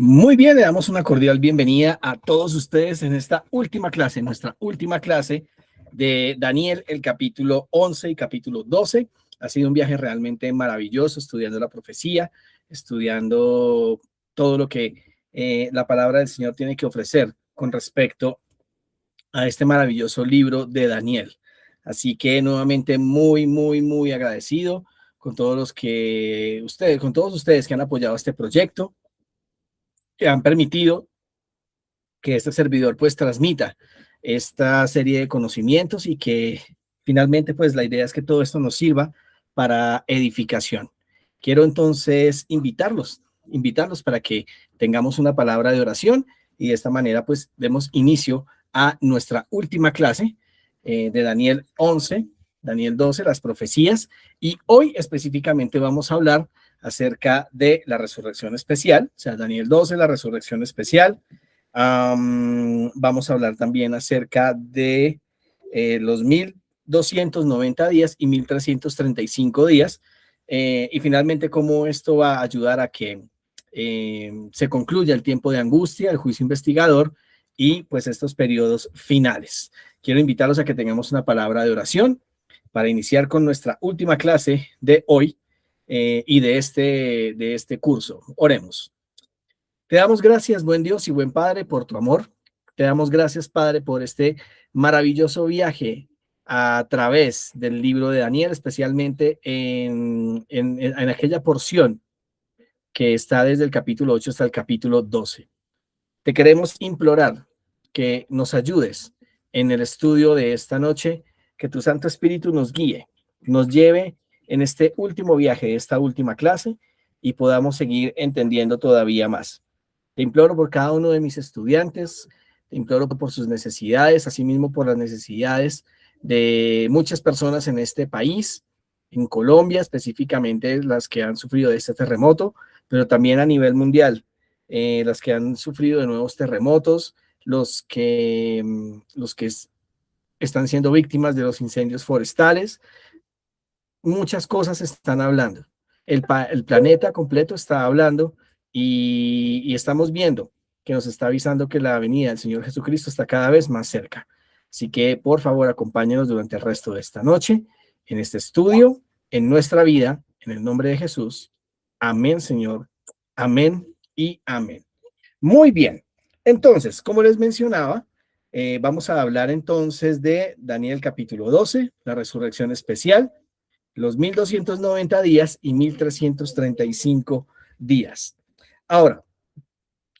Muy bien, le damos una cordial bienvenida a todos ustedes en esta última clase, nuestra última clase de Daniel, el capítulo 11 y capítulo 12. Ha sido un viaje realmente maravilloso, estudiando la profecía, estudiando todo lo que la palabra del Señor tiene que ofrecer con respecto a este maravilloso libro de Daniel. Así que nuevamente muy agradecido con todos los que ustedes, con todos ustedes que han apoyado este proyecto, que han permitido que este servidor pues transmita esta serie de conocimientos y que finalmente pues la idea es que todo esto nos sirva para edificación. Quiero entonces invitarlos para que tengamos una palabra de oración y de esta manera pues demos inicio a nuestra última clase de Daniel 11, Daniel 12, las profecías, y hoy específicamente vamos a hablar acerca de la resurrección especial, o sea, Daniel 12, la resurrección especial. Vamos a hablar también acerca de los 1290 días y 1335 días. Y finalmente, cómo esto va a ayudar a que se concluya el tiempo de angustia, el juicio investigador y pues estos periodos finales. Quiero invitarlos a que tengamos una palabra de oración para iniciar con nuestra última clase de hoy y de este curso. Oremos. Te damos gracias, buen Dios y buen Padre, por tu amor. Te damos gracias, Padre, por este maravilloso viaje a través del libro de Daniel, especialmente en aquella porción que está desde el capítulo 8 hasta el capítulo 12. Te queremos implorar que nos ayudes en el estudio de esta noche, que tu Santo Espíritu nos guíe, nos lleve en este último viaje, esta última clase, y podamos seguir entendiendo todavía más. Te imploro por cada uno de mis estudiantes, te imploro por sus necesidades, asimismo por las necesidades de muchas personas en este país, en Colombia, específicamente las que han sufrido de este terremoto, pero también a nivel mundial, las que han sufrido de nuevos terremotos, los que están siendo víctimas de los incendios forestales. Muchas cosas están hablando. El planeta completo está hablando y estamos viendo que nos está avisando que la venida del Señor Jesucristo está cada vez más cerca. Así que, por favor, acompáñenos durante el resto de esta noche en este estudio, en nuestra vida, en el nombre de Jesús. Amén, Señor. Amén y amén. Muy bien. Entonces, como les mencionaba, vamos a hablar entonces de Daniel capítulo 12, la resurrección especial, los 1290 días y 1335 días. Ahora,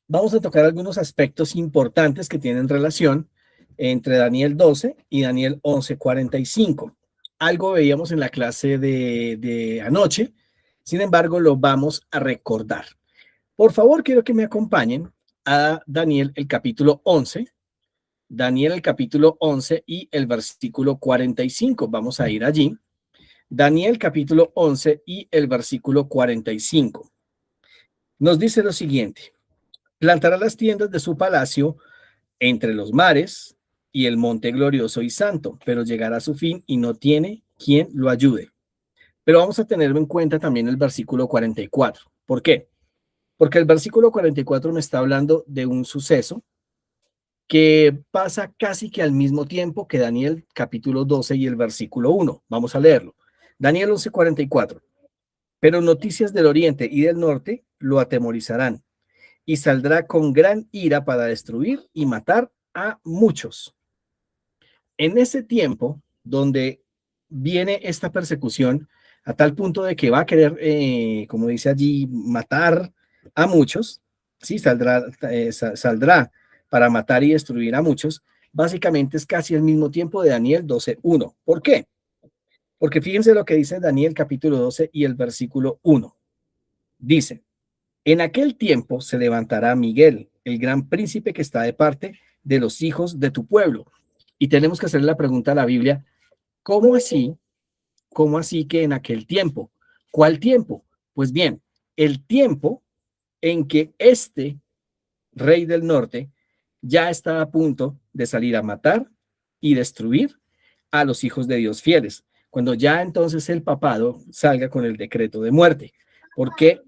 vamos a tocar algunos aspectos importantes que tienen relación entre Daniel 12 y Daniel 11:45. Algo veíamos en la clase de anoche, sin embargo, lo vamos a recordar. Por favor, quiero que me acompañen a Daniel el capítulo 11, Daniel el capítulo 11 y el versículo 45. Vamos a ir allí. Daniel capítulo 11 y el versículo 45. Nos dice lo siguiente: plantará las tiendas de su palacio entre los mares y el monte glorioso y santo, pero llegará a su fin y no tiene quien lo ayude. Pero vamos a tenerlo en cuenta también el versículo 44. ¿Por qué? Porque el versículo 44 me está hablando de un suceso que pasa casi que al mismo tiempo que Daniel capítulo 12 y el versículo 1. Vamos a leerlo. Daniel 11:44. Pero noticias del oriente y del norte lo atemorizarán y saldrá con gran ira para destruir y matar a muchos. En ese tiempo donde viene esta persecución a tal punto de que va a querer, como dice allí, matar a muchos, sí, saldrá para matar y destruir a muchos, básicamente es casi el mismo tiempo de Daniel 12:1. ¿Por qué? Porque fíjense lo que dice Daniel capítulo 12 y el versículo 1. Dice: en aquel tiempo se levantará Miguel, el gran príncipe que está de parte de los hijos de tu pueblo. Y tenemos que hacer la pregunta a la Biblia: ¿cómo así? ¿Cómo así que en aquel tiempo? ¿Cuál tiempo? Pues bien, el tiempo en que este rey del norte ya está a punto de salir a matar y destruir a los hijos de Dios fieles, cuando ya entonces el papado salga con el decreto de muerte. ¿Por qué?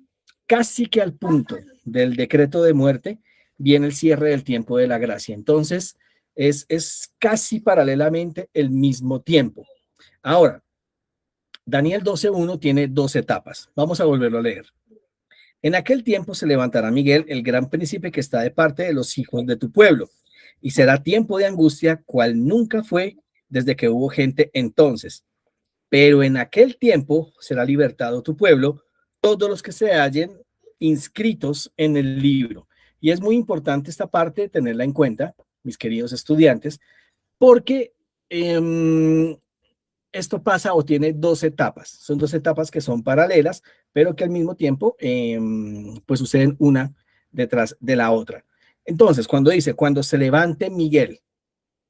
casi que al punto del decreto de muerte, viene el cierre del tiempo de la gracia. Entonces, es casi paralelamente el mismo tiempo. Ahora, Daniel 12:1 tiene dos etapas. Vamos a volverlo a leer. En aquel tiempo se levantará Miguel, el gran príncipe que está de parte de los hijos de tu pueblo, y será tiempo de angustia, cual nunca fue desde que hubo gente entonces. Pero en aquel tiempo será libertado tu pueblo, todos los que se hallen inscritos en el libro. Y es muy importante esta parte tenerla en cuenta, mis queridos estudiantes, porque esto pasa o tiene dos etapas. Son dos etapas que son paralelas, pero que al mismo tiempo pues suceden una detrás de la otra. Entonces, cuando se levante Miguel,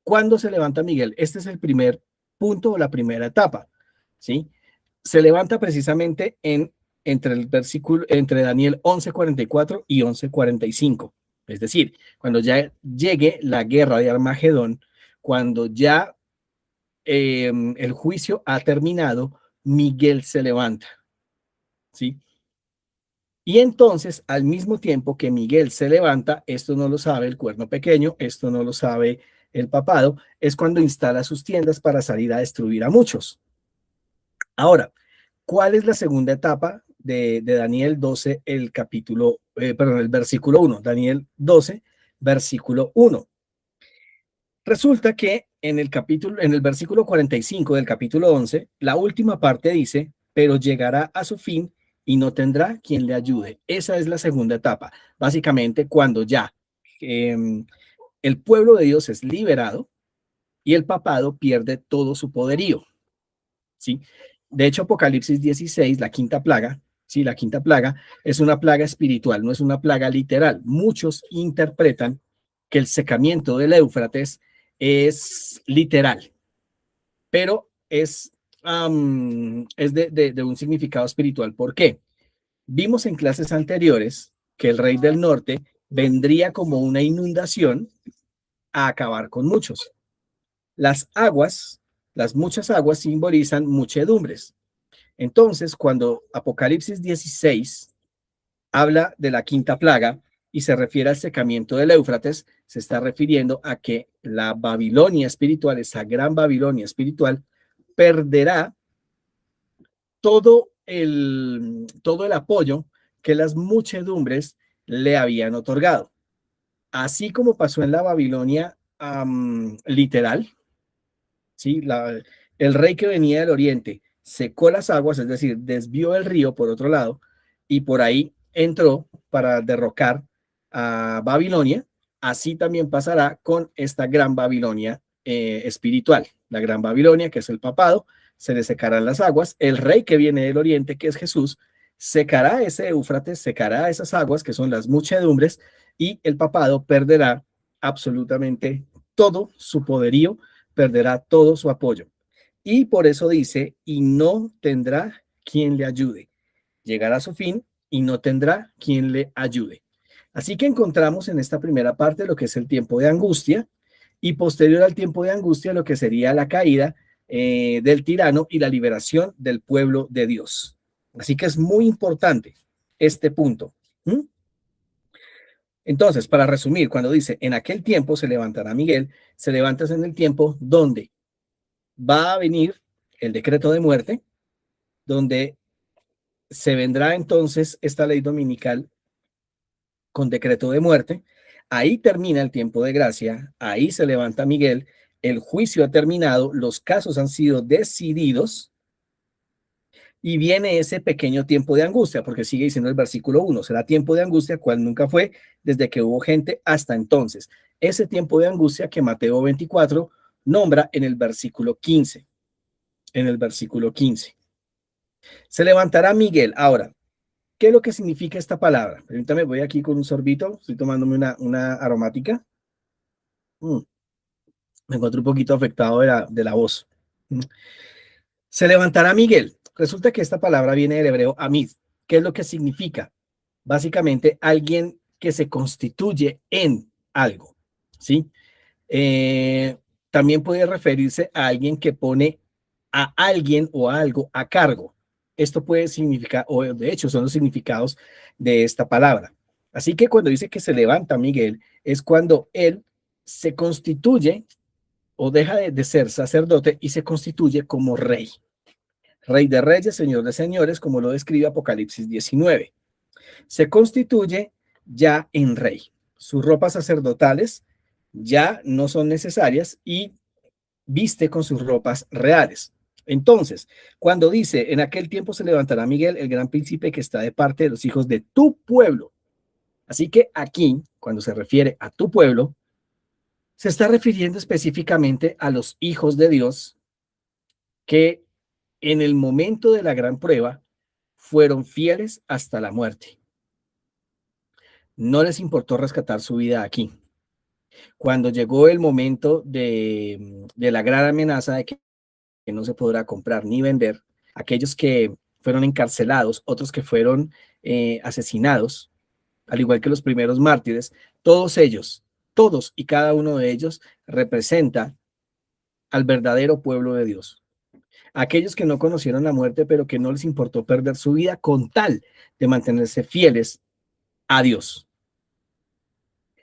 ¿cuándo se levanta Miguel? Este es el primer punto o la primera etapa, ¿sí? Se levanta precisamente entre el versículo, entre Daniel 11:44 y 11:45. Es decir, cuando ya llegue la guerra de Armagedón, cuando ya el juicio ha terminado, Miguel se levanta, ¿sí? Y entonces, al mismo tiempo que Miguel se levanta, esto no lo sabe el cuerno pequeño, esto no lo sabe el papado, es cuando instala sus tiendas para salir a destruir a muchos. Ahora, ¿cuál es la segunda etapa de Daniel 12, el versículo 1? Daniel 12, versículo 1. Resulta que en el versículo 45 del capítulo 11, la última parte dice, pero llegará a su fin y no tendrá quien le ayude. Esa es la segunda etapa. Básicamente, cuando ya eh, el pueblo de Dios es liberado y el papado pierde todo su poderío, ¿sí? De hecho, Apocalipsis 16, la quinta plaga, ¿sí? La quinta plaga es una plaga espiritual, no es una plaga literal. Muchos interpretan que el secamiento del Éufrates es literal, pero es de un significado espiritual. ¿Por qué? Vimos en clases anteriores que el rey del norte vendría como una inundación a acabar con muchos. Las aguas, las muchas aguas simbolizan muchedumbres. Entonces, cuando Apocalipsis 16 habla de la quinta plaga y se refiere al secamiento del Éufrates, se está refiriendo a que la Babilonia espiritual, esa gran Babilonia espiritual, perderá todo el apoyo que las muchedumbres le habían otorgado. Así como pasó en la Babilonia literal, ¿sí? El rey que venía del oriente secó las aguas, es decir, desvió el río por otro lado, y por ahí entró para derrocar a Babilonia. Así también pasará con esta gran Babilonia espiritual. La gran Babilonia, que es el papado, se le secarán las aguas. El rey que viene del oriente, que es Jesús, secará ese Éufrates, secará esas aguas, que son las muchedumbres, y el papado perderá absolutamente todo su poderío, perderá todo su apoyo. Y por eso dice, y no tendrá quien le ayude. Llegará a su fin y no tendrá quien le ayude. Así que encontramos en esta primera parte lo que es el tiempo de angustia y posterior al tiempo de angustia lo que sería la caída del tirano y la liberación del pueblo de Dios. Así que es muy importante este punto. ¿Mm? Entonces, para resumir, cuando dice en aquel tiempo se levantará Miguel, se levanta en el tiempo donde va a venir el decreto de muerte, donde se vendrá entonces esta ley dominical con decreto de muerte. Ahí termina el tiempo de gracia, ahí se levanta Miguel, el juicio ha terminado, los casos han sido decididos y viene ese pequeño tiempo de angustia, porque sigue diciendo el versículo 1, será tiempo de angustia, cual nunca fue desde que hubo gente hasta entonces. Ese tiempo de angustia que Mateo 24 nombra en el versículo 15. En el versículo 15. Se levantará Miguel. Ahora, ¿qué es lo que significa esta palabra? Permítame, voy aquí con un sorbito, estoy tomándome una aromática. Me encuentro un poquito afectado de la voz. Se levantará Miguel. Resulta que esta palabra viene del hebreo amid. ¿Qué es lo que significa? Básicamente, alguien que se constituye en algo, ¿sí? Eh, También puede referirse a alguien que pone a alguien o a algo a cargo. esto puede significar, o de hecho son los significados de esta palabra. Así que cuando dice que se levanta Miguel, es cuando él se constituye o deja de ser sacerdote y se constituye como rey. Rey de reyes, señor de señores, como lo describe Apocalipsis 19. Se constituye ya en rey. Sus ropas sacerdotales ya no son necesarias y viste con sus ropas reales. Entonces, cuando dice, en aquel tiempo se levantará Miguel, el gran príncipe que está de parte de los hijos de tu pueblo. Así que aquí, cuando se refiere a tu pueblo, se está refiriendo específicamente a los hijos de Dios que en el momento de la gran prueba fueron fieles hasta la muerte. No les importó rescatar su vida aquí. Cuando llegó el momento de la gran amenaza de que no se podrá comprar ni vender, aquellos que fueron encarcelados, otros que fueron asesinados, al igual que los primeros mártires, todos ellos, todos y cada uno de ellos representa al verdadero pueblo de Dios. Aquellos que no conocieron la muerte, pero que no les importó perder su vida con tal de mantenerse fieles a Dios.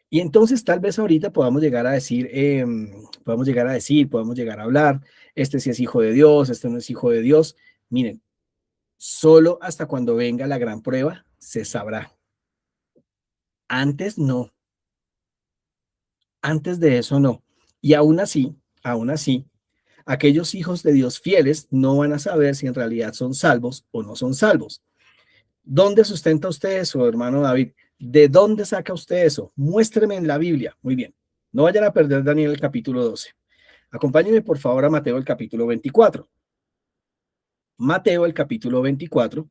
Y entonces tal vez ahorita podamos llegar a decir, podemos llegar a hablar, este sí es hijo de Dios, este no es hijo de Dios. Miren, solo hasta cuando venga la gran prueba se sabrá. Antes no, antes de eso no. Y aún así, aquellos hijos de Dios fieles no van a saber si en realidad son salvos o no son salvos. ¿Dónde sustenta usted eso, hermano David? ¿De dónde saca usted eso? Muéstreme en la Biblia. Muy bien. No vayan a perder Daniel el capítulo 12. Acompáñenme por favor a Mateo el capítulo 24. Mateo el capítulo 24.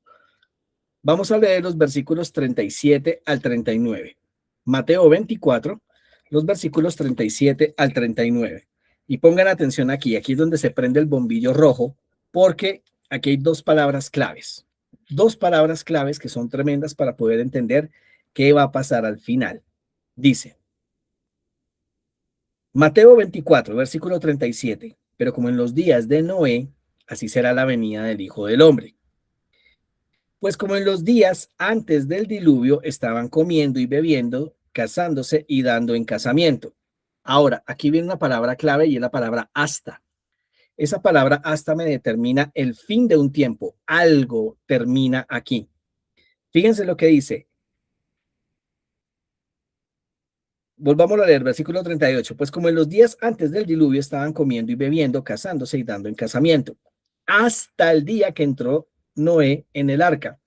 Vamos a leer los versículos 37 al 39. Mateo 24, los versículos 37 al 39. Y pongan atención aquí, aquí es donde se prende el bombillo rojo, porque aquí hay dos palabras claves. Dos palabras claves que son tremendas para poder entender qué va a pasar al final. Dice, Mateo 24, versículo 37. Pero como en los días de Noé, así será la venida del Hijo del Hombre. Pues como en los días antes del diluvio estaban comiendo y bebiendo, casándose y dando en casamiento. Ahora, aquí viene una palabra clave y es la palabra hasta. Esa palabra hasta me determina el fin de un tiempo. Algo termina aquí. Fíjense lo que dice. Volvamos a leer versículo 38. Pues como en los días antes del diluvio estaban comiendo y bebiendo, casándose y dando en casamiento, hasta el día que entró Noé en el arca.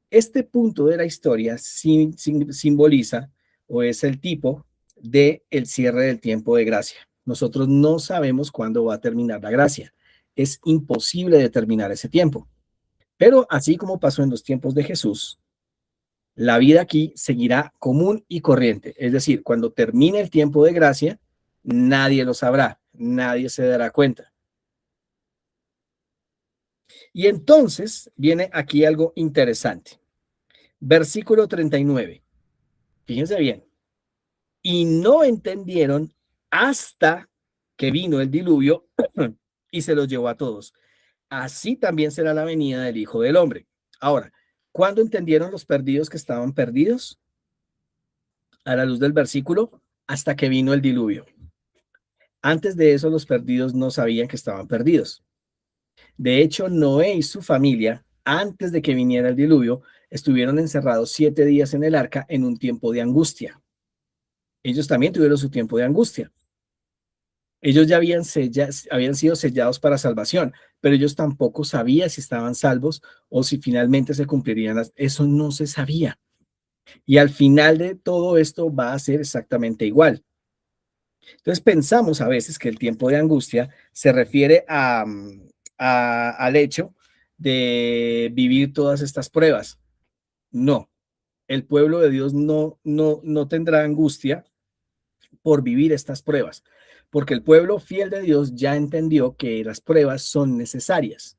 Este punto de la historia simboliza o es el tipo de el cierre del tiempo de gracia. Nosotros no sabemos cuándo va a terminar la gracia. Es imposible determinar ese tiempo. Pero así como pasó en los tiempos de Jesús, la vida aquí seguirá común y corriente. Es decir, cuando termine el tiempo de gracia, nadie lo sabrá, nadie se dará cuenta. Y entonces viene aquí algo interesante. Versículo 39. Fíjense bien. Y no entendieron hasta que vino el diluvio y se los llevó a todos. Así también será la venida del Hijo del Hombre. Ahora, ¿cuándo entendieron los perdidos que estaban perdidos? A la luz del versículo, hasta que vino el diluvio. Antes de eso, los perdidos no sabían que estaban perdidos. De hecho, Noé y su familia, antes de que viniera el diluvio, estuvieron encerrados 7 días en el arca en un tiempo de angustia. Ellos también tuvieron su tiempo de angustia. Ellos ya habían sido sellados para salvación, pero ellos tampoco sabían si estaban salvos o si finalmente se cumplirían eso no se sabía. Y al final de todo esto va a ser exactamente igual. Entonces pensamos a veces que el tiempo de angustia se refiere al hecho de vivir todas estas pruebas. No, el pueblo de Dios no tendrá angustia por vivir estas pruebas, porque el pueblo fiel de Dios ya entendió que las pruebas son necesarias.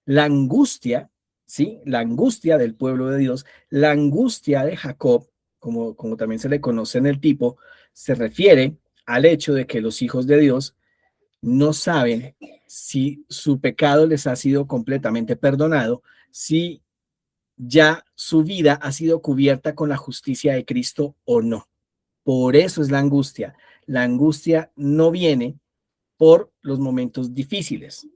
La angustia, ¿sí? La angustia del pueblo de Dios, la angustia de Jacob, como también se le conoce en el tipo, se refiere al hecho de que los hijos de Dios no saben si su pecado les ha sido completamente perdonado, si ya su vida ha sido cubierta con la justicia de Cristo o no. Por eso es la angustia. La angustia no viene por los momentos difíciles.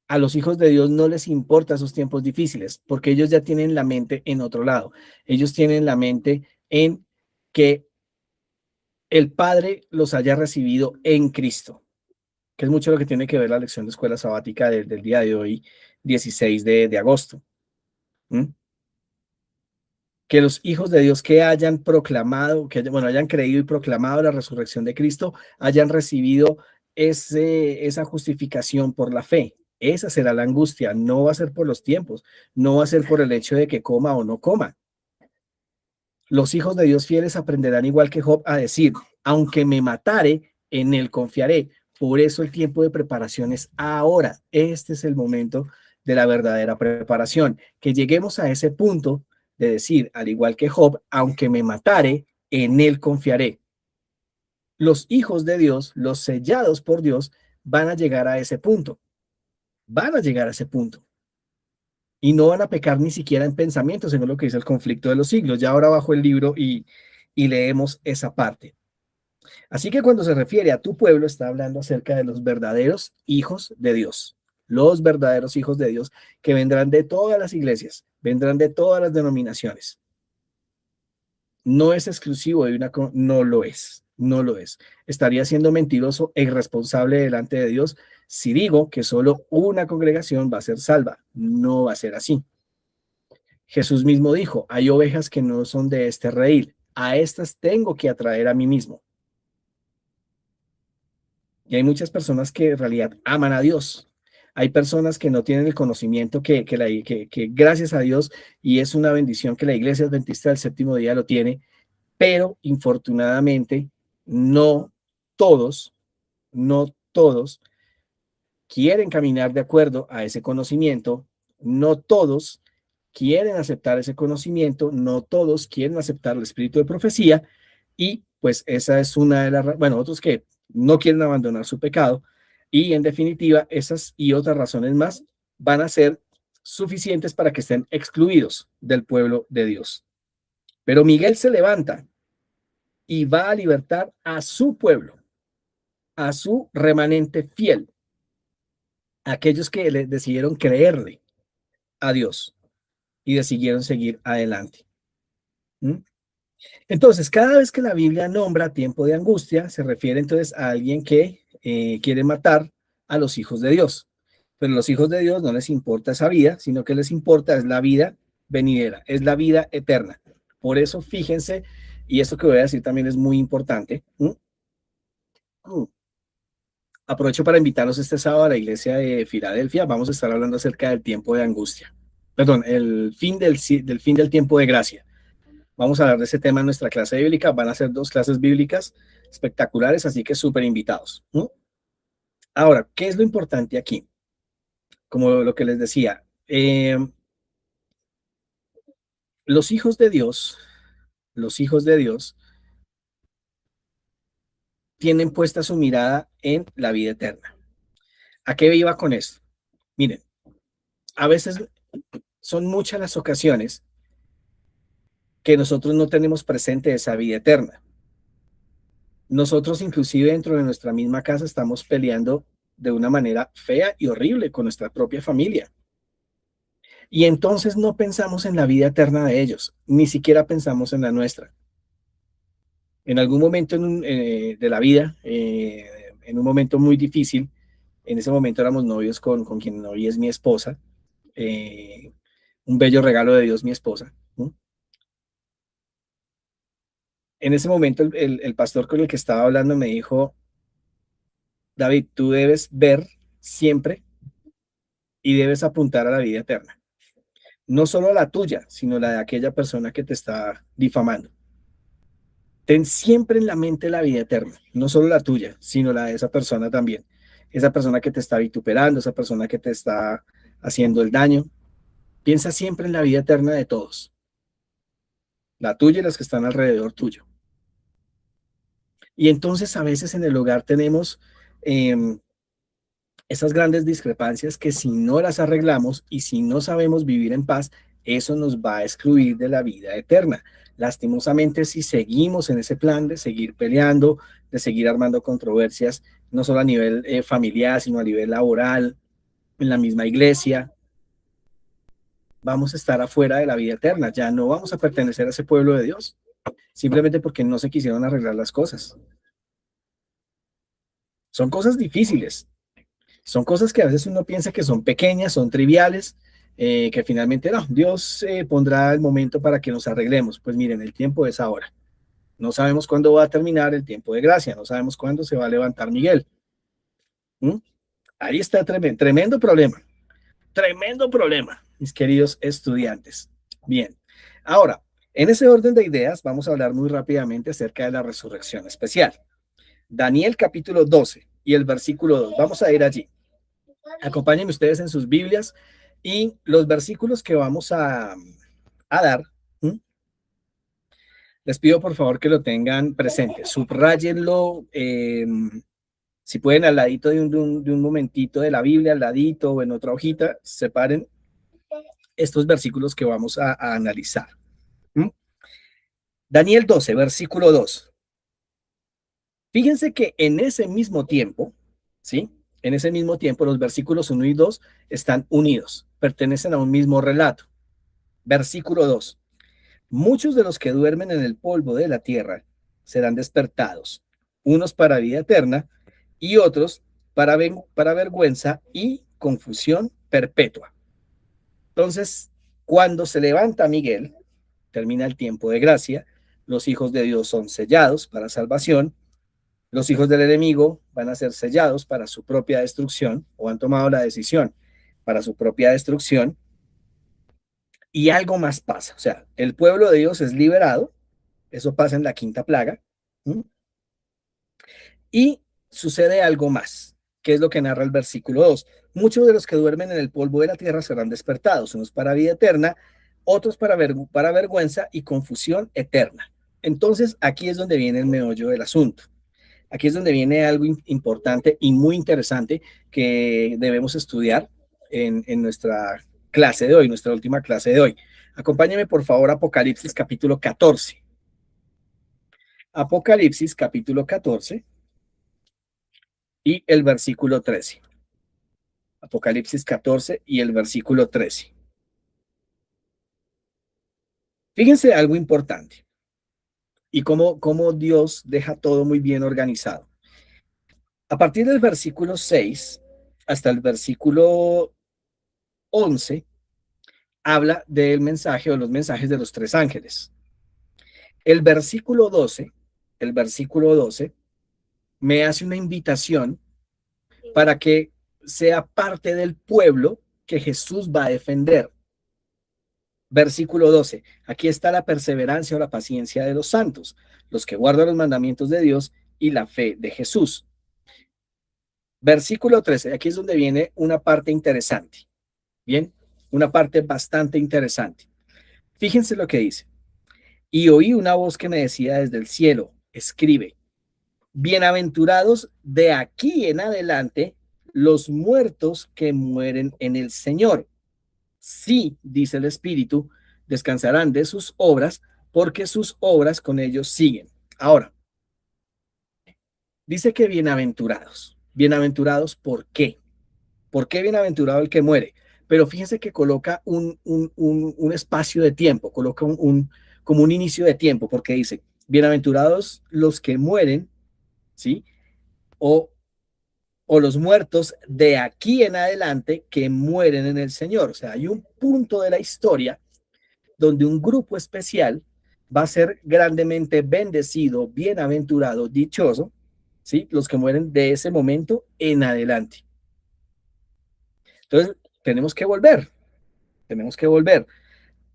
A los hijos de Dios no les importa esos tiempos difíciles, porque ellos ya tienen la mente en otro lado. Ellos tienen la mente en que el Padre los haya recibido en Cristo, que es mucho lo que tiene que ver la lección de escuela sabática del día de hoy, 16 de agosto. ¿Mm? Que los hijos de Dios que hayan proclamado, bueno, hayan creído y proclamado la resurrección de Cristo, hayan recibido esa justificación por la fe. Esa será la angustia, no va a ser por los tiempos, no va a ser por el hecho de que coma o no coma. Los hijos de Dios fieles aprenderán igual que Job a decir, aunque me matare, en él confiaré. Por eso el tiempo de preparación es ahora. Este es el momento de la verdadera preparación. Que lleguemos a ese punto de decir, al igual que Job, aunque me matare, en él confiaré. Los hijos de Dios, los sellados por Dios, van a llegar a ese punto. Van a llegar a ese punto. Y no van a pecar ni siquiera en pensamiento, según lo que dice el conflicto de los siglos. Ya ahora bajo el libro y leemos esa parte. Así que cuando se refiere a tu pueblo, está hablando acerca de los verdaderos hijos de Dios. Los verdaderos hijos de Dios que vendrán de todas las iglesias, vendrán de todas las denominaciones. No es exclusivo de una, no lo es, no lo es. Estaría siendo mentiroso e irresponsable delante de Dios si digo que solo una congregación va a ser salva. No va a ser así. Jesús mismo dijo, hay ovejas que no son de este redil, a estas tengo que atraer a mí mismo. Y hay muchas personas que en realidad aman a Dios. Hay personas que no tienen el conocimiento que gracias a Dios, y es una bendición que la Iglesia Adventista del Séptimo Día lo tiene, pero infortunadamente no todos, no todos quieren caminar de acuerdo a ese conocimiento, no todos quieren aceptar ese conocimiento, no todos quieren aceptar el espíritu de profecía, y pues esa es una de las, bueno, otros que no quieren abandonar su pecado, y en definitiva esas y otras razones más van a ser suficientes para que estén excluidos del pueblo de Dios. Pero Miguel se levanta y va a libertar a su pueblo, a su remanente fiel, a aquellos que le decidieron creerle a Dios y decidieron seguir adelante. ¿Mm? Entonces, cada vez que la Biblia nombra tiempo de angustia, se refiere entonces a alguien que quiere matar a los hijos de Dios. Pero a los hijos de Dios no les importa esa vida, sino que les importa es la vida venidera, es la vida eterna. Por eso, fíjense, y esto que voy a decir también es muy importante. Aprovecho para invitarlos este sábado a la iglesia de Filadelfia. Vamos a estar hablando acerca del tiempo de angustia. Perdón, el fin del fin del tiempo de gracia. Vamos a hablar de ese tema en nuestra clase bíblica. Van a ser 2 clases bíblicas espectaculares, así que súper invitados. Ahora, ¿qué es lo importante aquí? Como lo que les decía, los hijos de Dios, los hijos de Dios tienen puesta su mirada en la vida eterna. ¿A qué iba con esto? Miren, a veces son muchas las ocasiones que nosotros no tenemos presente esa vida eterna. Nosotros inclusive dentro de nuestra misma casa estamos peleando de una manera fea y horrible con nuestra propia familia. Y entonces no pensamos en la vida eterna de ellos, ni siquiera pensamos en la nuestra. En algún momento de la vida, en un momento muy difícil, en ese momento éramos novios con quien hoy es mi esposa, eh, un bello regalo de Dios, mi esposa. ¿No? En ese momento el pastor con el que estaba hablando me dijo, David, tú debes ver siempre y debes apuntar a la vida eterna. No solo la tuya, sino la de aquella persona que te está difamando. Ten siempre en la mente la vida eterna, no solo la tuya, sino la de esa persona también. Esa persona que te está vituperando, esa persona que te está haciendo el daño. Piensa siempre en la vida eterna de todos, la tuya y las que están alrededor tuyo. Y entonces a veces en el hogar tenemos Esas grandes discrepancias que si no las arreglamos y si no sabemos vivir en paz, eso nos va a excluir de la vida eterna. Lastimosamente, si seguimos en ese plan de seguir peleando, de seguir armando controversias, no solo a nivel familiar, sino a nivel laboral, en la misma iglesia, vamos a estar afuera de la vida eterna. Ya no vamos a pertenecer a ese pueblo de Dios, simplemente porque no se quisieron arreglar las cosas. Son cosas difíciles, son cosas que a veces uno piensa que son pequeñas, son triviales, que finalmente no, Dios pondrá el momento para que nos arreglemos. Pues miren, el tiempo es ahora. No sabemos cuándo va a terminar el tiempo de gracia, no sabemos cuándo se va a levantar Miguel. ¿Mm? Ahí está tremendo problema, mis queridos estudiantes. Bien, ahora, en ese orden de ideas, vamos a hablar muy rápidamente acerca de la resurrección especial. Daniel capítulo 12 y el versículo 2. Vamos a ir allí. Acompáñenme ustedes en sus Biblias y los versículos que vamos a dar, ¿m? Les pido por favor que lo tengan presente, subrayenlo, si pueden al ladito de un momentito de la Biblia, al ladito o en otra hojita, separen estos versículos que vamos a analizar. ¿M? Daniel 12, versículo 2. Fíjense que en ese mismo tiempo, ¿sí? En ese mismo tiempo, los versículos 1 y 2 están unidos, pertenecen a un mismo relato. Versículo 2. Muchos de los que duermen en el polvo de la tierra serán despertados, unos para vida eterna y otros para vergüenza y confusión perpetua. Entonces, cuando se levanta Miguel, termina el tiempo de gracia, los hijos de Dios son sellados para salvación, los hijos del enemigo van a ser sellados para su propia destrucción o han tomado la decisión para su propia destrucción y algo más pasa. O sea, el pueblo de Dios es liberado, eso pasa en la quinta plaga, ¿m? Y sucede algo más, que es lo que narra el versículo 2. Muchos de los que duermen en el polvo de la tierra serán despertados, unos para vida eterna, otros para vergüenza y confusión eterna. Entonces, aquí es donde viene el meollo del asunto. Aquí es donde viene algo importante y muy interesante que debemos estudiar en nuestra clase de hoy, nuestra última clase de hoy. Acompáñeme por favor a Apocalipsis capítulo 14. Apocalipsis capítulo 14 y el versículo 13. Apocalipsis 14 y el versículo 13. Fíjense algo importante y cómo Dios deja todo muy bien organizado. A partir del versículo 6 hasta el versículo 11, habla del mensaje o los mensajes de los tres ángeles. El versículo 12, el versículo 12 me hace una invitación para que sea parte del pueblo que Jesús va a defender. Versículo 12. Aquí está la perseverancia o la paciencia de los santos, los que guardan los mandamientos de Dios y la fe de Jesús. Versículo 13. Aquí es donde viene una parte interesante. Bien, una parte bastante interesante. Fíjense lo que dice. Y oí una voz que me decía desde el cielo, escribe, bienaventurados de aquí en adelante los muertos que mueren en el Señor. Sí, dice el Espíritu, descansarán de sus obras, porque sus obras con ellos siguen. Ahora, dice que bienaventurados. Bienaventurados, ¿por qué? ¿Por qué bienaventurado el que muere? Pero fíjense que coloca un espacio de tiempo, coloca como un inicio de tiempo, porque dice, bienaventurados los que mueren, ¿sí? O, o los muertos de aquí en adelante que mueren en el Señor. O sea, hay un punto de la historia donde un grupo especial va a ser grandemente bendecido, bienaventurado, dichoso, ¿sí? Los que mueren de ese momento en adelante. Entonces, tenemos que volver,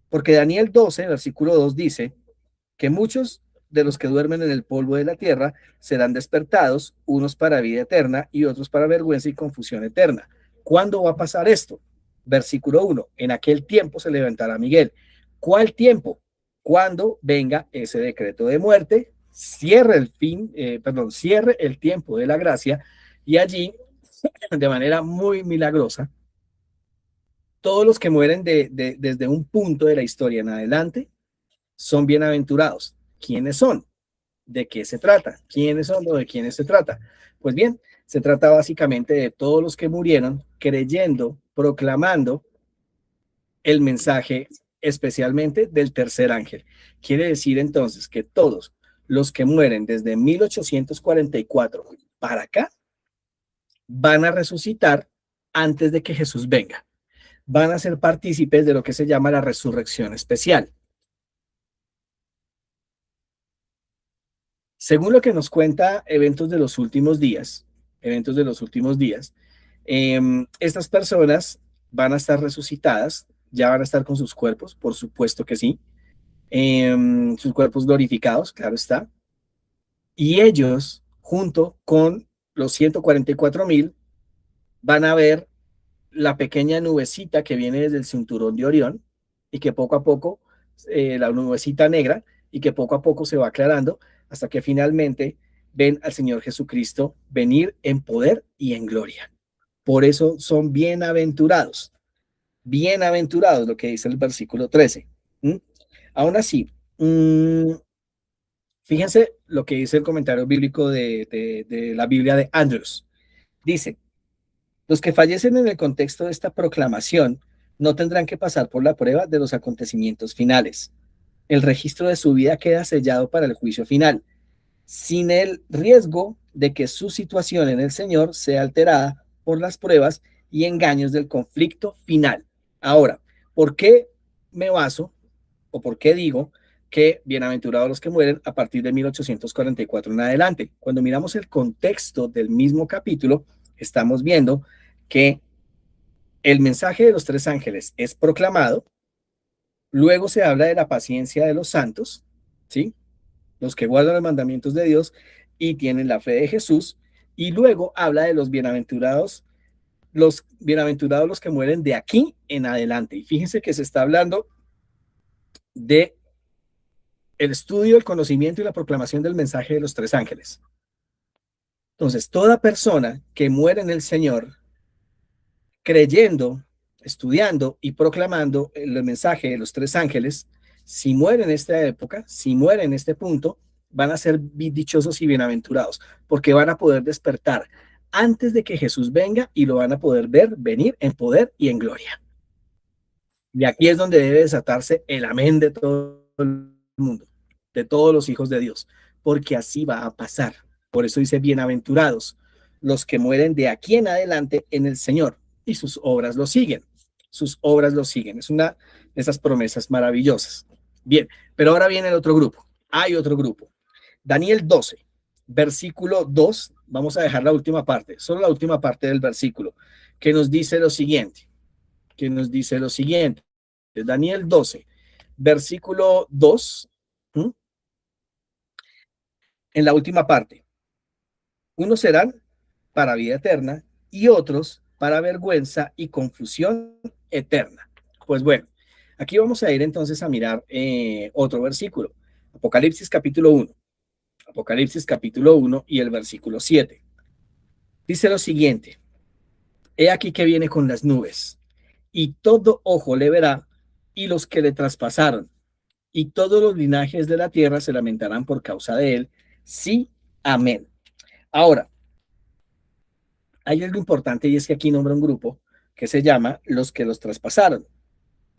porque Daniel 12, versículo 2 dice que muchos de los que duermen en el polvo de la tierra serán despertados, unos para vida eterna y otros para vergüenza y confusión eterna. ¿Cuándo va a pasar esto? Versículo 1. En aquel tiempo se levantará Miguel. ¿Cuál tiempo? Cuando venga ese decreto de muerte, cierre el tiempo de la gracia y allí de manera muy milagrosa, todos los que mueren desde un punto de la historia en adelante son bienaventurados. ¿Quiénes son? ¿De qué se trata? ¿Quiénes son o de quiénes se trata? Pues bien, se trata básicamente de todos los que murieron creyendo, proclamando el mensaje especialmente del tercer ángel. Quiere decir entonces que todos los que mueren desde 1844 para acá van a resucitar antes de que Jesús venga. Van a ser partícipes de lo que se llama la resurrección especial. Según lo que nos cuenta eventos de los últimos días, estas personas van a estar resucitadas, ya van a estar con sus cuerpos, por supuesto que sí, sus cuerpos glorificados, claro está, y ellos, junto con los 144,000, van a ver la pequeña nubecita que viene desde el cinturón de Orión y que poco a poco, la nubecita negra, y que poco a poco se va aclarando hasta que finalmente ven al Señor Jesucristo venir en poder y en gloria. Por eso son bienaventurados, bienaventurados, lo que dice el versículo 13. ¿Mm? Aún así, fíjense lo que dice el comentario bíblico de la Biblia de Andrews. Dice, los que fallecen en el contexto de esta proclamación no tendrán que pasar por la prueba de los acontecimientos finales. El registro de su vida queda sellado para el juicio final, sin el riesgo de que su situación en el Señor sea alterada por las pruebas y engaños del conflicto final. Ahora, ¿por qué me baso o por qué digo que bienaventurados los que mueren a partir de 1844 en adelante? Cuando miramos el contexto del mismo capítulo, estamos viendo que el mensaje de los tres ángeles es proclamado, luego se habla de la paciencia de los santos, ¿sí? Los que guardan los mandamientos de Dios y tienen la fe de Jesús, y luego habla de los bienaventurados los que mueren de aquí en adelante. Y fíjense que se está hablando de el estudio, el conocimiento y la proclamación del mensaje de los tres ángeles. Entonces, toda persona que muere en el Señor creyendo, estudiando y proclamando el mensaje de los tres ángeles, si mueren en esta época, si mueren en este punto, van a ser dichosos y bienaventurados, porque van a poder despertar antes de que Jesús venga y lo van a poder ver venir en poder y en gloria. Y aquí es donde debe desatarse el amén de todo el mundo, de todos los hijos de Dios, porque así va a pasar. Por eso dice, bienaventurados los que mueren de aquí en adelante en el Señor, y sus obras lo siguen. Sus obras lo siguen. Es una de esas promesas maravillosas. Bien, pero ahora viene el otro grupo. Hay otro grupo. Daniel 12, versículo 2. Vamos a dejar la última parte, solo la última parte del versículo, que nos dice lo siguiente. Que nos dice lo siguiente. Daniel 12, versículo 2, ¿m? En la última parte. Unos serán para vida eterna y otros para vergüenza y confusión eterna. Pues bueno, aquí vamos a ir entonces a mirar otro versículo. Apocalipsis capítulo 1. Apocalipsis capítulo 1 y el versículo 7. Dice lo siguiente. He aquí que viene con las nubes, y todo ojo le verá, y los que le traspasaron, y todos los linajes de la tierra se lamentarán por causa de él. Sí, amén. Ahora, hay algo importante y es que aquí nombra un grupo que se llama los que los traspasaron.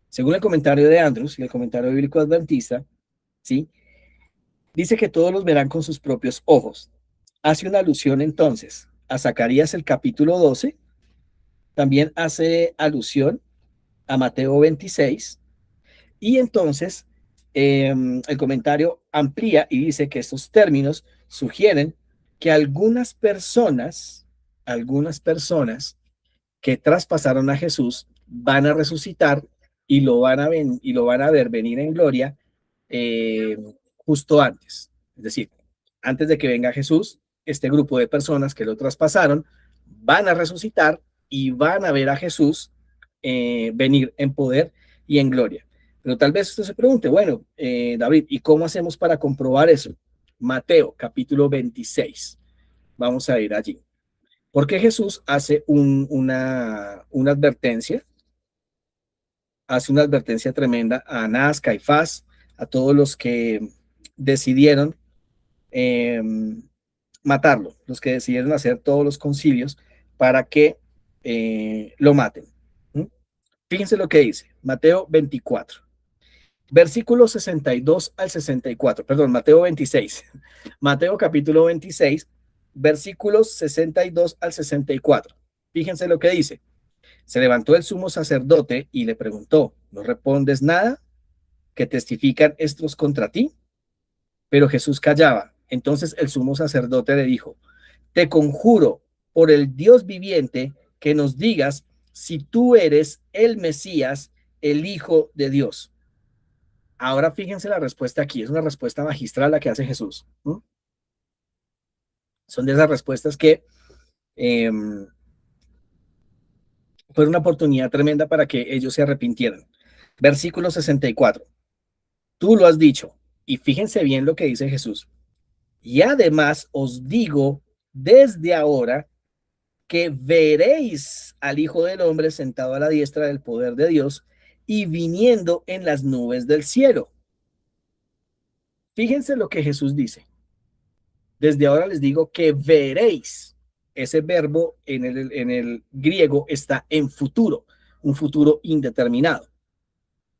Según el comentario de Andrews y el comentario bíblico adventista, ¿sí? Dice que todos los verán con sus propios ojos. Hace una alusión entonces a Zacarías el capítulo 12, también hace alusión a Mateo 26, y entonces el comentario amplía y dice que estos términos sugieren que algunas personas que traspasaron a Jesús van a resucitar y lo van a ver venir en gloria eh, justo antes. Es decir, antes de que venga Jesús, este grupo de personas que lo traspasaron van a resucitar y van a ver a Jesús venir en poder y en gloria. Pero tal vez usted se pregunte, bueno, David, ¿y cómo hacemos para comprobar eso? Mateo capítulo 26. Vamos a ir allí. Porque Jesús hace una advertencia, hace una advertencia tremenda a Anás, Caifás, a todos los que decidieron eh, matarlo, los que decidieron hacer todos los concilios para que lo maten. ¿Mm? Fíjense lo que dice Mateo 24, versículos 62 al 64, perdón, Mateo 26, Mateo capítulo 26, versículos 62 al 64. Fíjense lo que dice. Se levantó el sumo sacerdote y le preguntó, ¿no respondes nada? ¿Que testifican estos contra ti? Pero Jesús callaba. Entonces el sumo sacerdote le dijo, te conjuro por el Dios viviente que nos digas si tú eres el Mesías, el Hijo de Dios. Ahora fíjense la respuesta aquí, es una respuesta magistral la que hace Jesús. ¿Mm? Son de esas respuestas que eh, fue una oportunidad tremenda para que ellos se arrepintieran. Versículo 64. Tú lo has dicho. Y fíjense bien lo que dice Jesús. Y además os digo desde ahora que veréis al Hijo del Hombre sentado a la diestra del poder de Dios y viniendo en las nubes del cielo. Fíjense lo que Jesús dice. Desde ahora les digo que veréis. Ese verbo en el griego está en futuro, un futuro indeterminado.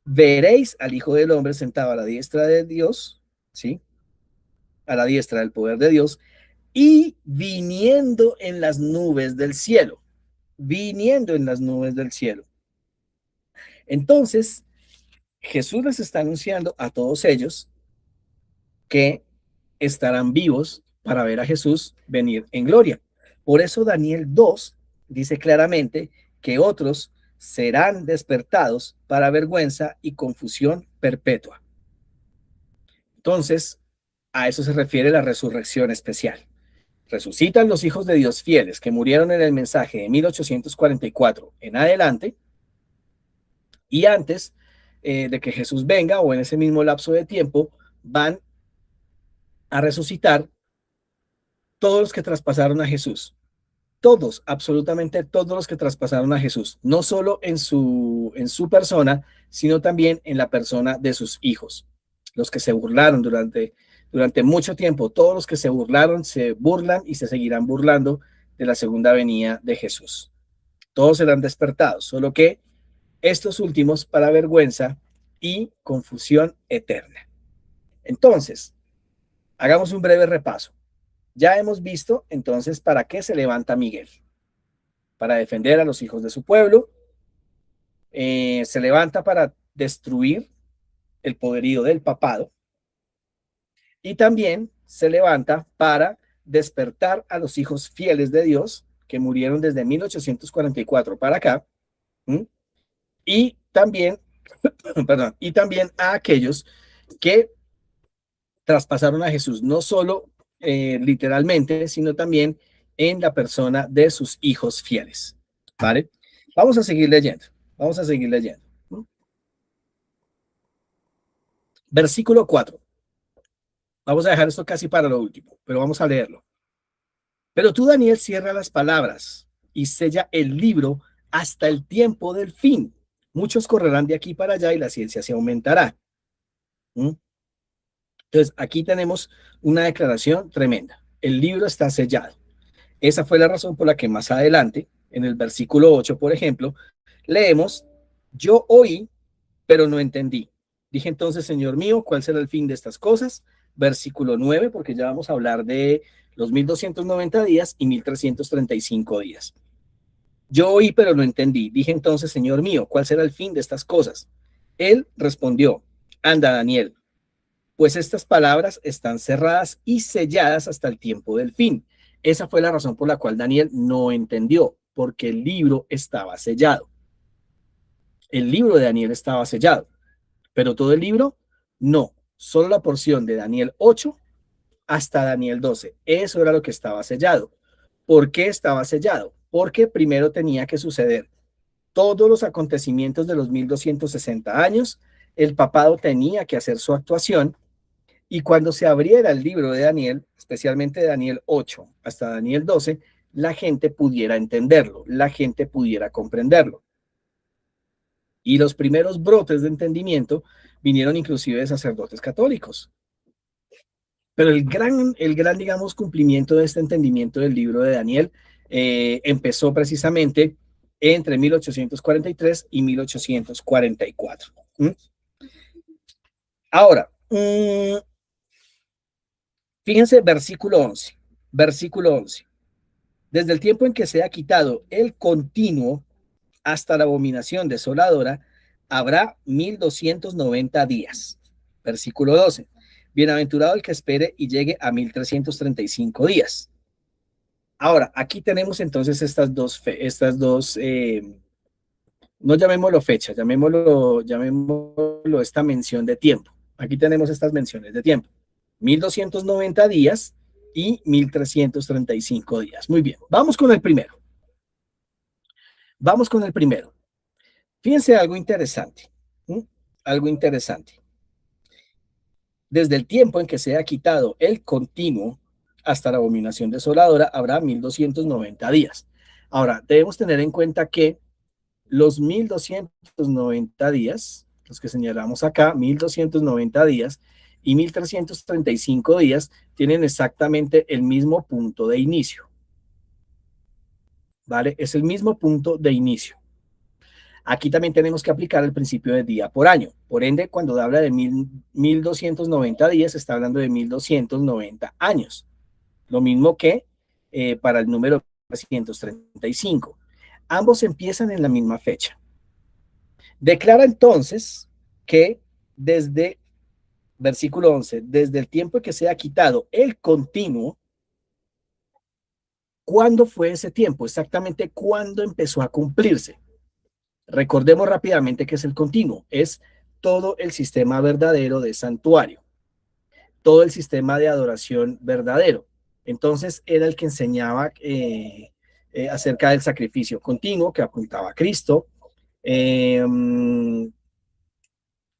Veréis al Hijo del Hombre sentado a la diestra de Dios, ¿sí? A la diestra del poder de Dios y viniendo en las nubes del cielo. Viniendo en las nubes del cielo. Entonces, Jesús les está anunciando a todos ellos que estarán vivos para ver a Jesús venir en gloria. Por eso Daniel 2 dice claramente que otros serán despertados para vergüenza y confusión perpetua. Entonces, a eso se refiere la resurrección especial. Resucitan los hijos de Dios fieles que murieron en el mensaje de 1844 en adelante y antes de que Jesús venga o en ese mismo lapso de tiempo van a resucitar todos los que traspasaron a Jesús. Todos, absolutamente todos los que traspasaron a Jesús, no solo en su persona, sino también en la persona de sus hijos, los que se burlaron durante mucho tiempo, todos los que se burlaron, se burlan y se seguirán burlando de la segunda venida de Jesús. Todos serán despertados, solo que estos últimos para vergüenza y confusión eterna. Entonces, hagamos un breve repaso. Ya hemos visto entonces para qué se levanta Miguel. Para defender a los hijos de su pueblo, se levanta para destruir el poderío del papado y también se levanta para despertar a los hijos fieles de Dios que murieron desde 1844 para acá, ¿m? Y también, perdón, y también a aquellos que traspasaron a Jesús, no solo literalmente, sino también en la persona de sus hijos fieles. ¿Vale? Vamos a seguir leyendo. Vamos a seguir leyendo. Versículo 4. Vamos a dejar esto casi para lo último, pero vamos a leerlo. Pero tú, Daniel, cierra las palabras y sella el libro hasta el tiempo del fin. Muchos correrán de aquí para allá y la ciencia se aumentará. Entonces, aquí tenemos una declaración tremenda. El libro está sellado. Esa fue la razón por la que más adelante, en el versículo 8, por ejemplo, leemos, yo oí, pero no entendí. Dije entonces, Señor mío, ¿cuál será el fin de estas cosas? Versículo 9, porque ya vamos a hablar de los 1290 días y 1335 días. Yo oí, pero no entendí. Dije entonces, Señor mío, ¿cuál será el fin de estas cosas? Él respondió, anda, Daniel, pues estas palabras están cerradas y selladas hasta el tiempo del fin. Esa fue la razón por la cual Daniel no entendió, porque el libro estaba sellado. El libro de Daniel estaba sellado, pero todo el libro no, solo la porción de Daniel 8 hasta Daniel 12. Eso era lo que estaba sellado. ¿Por qué estaba sellado? Porque primero tenía que suceder todos los acontecimientos de los 1260 años, el papado tenía que hacer su actuación. Y cuando se abriera el libro de Daniel, especialmente de Daniel 8 hasta Daniel 12, la gente pudiera entenderlo, la gente pudiera comprenderlo. Y los primeros brotes de entendimiento vinieron inclusive de sacerdotes católicos. Pero digamos, cumplimiento de este entendimiento del libro de Daniel empezó precisamente entre 1843 y 1844. ¿Mm? Ahora, fíjense, versículo 11. Versículo 11. Desde el tiempo en que se ha quitado el continuo hasta la abominación desoladora, habrá 1290 días. Versículo 12. Bienaventurado el que espere y llegue a 1335 días. Ahora, aquí tenemos entonces no llamémoslo fecha, llamémoslo esta mención de tiempo. Aquí tenemos estas menciones de tiempo. 1290 días y 1335 días. Muy bien, vamos con el primero. Vamos con el primero. Fíjense algo interesante. Algo interesante. Desde el tiempo en que se ha quitado el continuo hasta la abominación desoladora, habrá 1290 días. Ahora, debemos tener en cuenta que los 1290 días, los que señalamos acá, 1290 días y 1335 días, tienen exactamente el mismo punto de inicio. ¿Vale? Es el mismo punto de inicio. Aquí también tenemos que aplicar el principio de día por año. Por ende, cuando habla de 1290 días, está hablando de 1290 años. Lo mismo que para el número 335. Ambos empiezan en la misma fecha. Declara entonces que desde, versículo 11, desde el tiempo que se ha quitado el continuo, ¿cuándo fue ese tiempo? Exactamente cuándo empezó a cumplirse. Recordemos rápidamente qué es el continuo. Es todo el sistema verdadero de santuario, todo el sistema de adoración verdadero. Entonces era el que enseñaba acerca del sacrificio continuo que apuntaba a Cristo.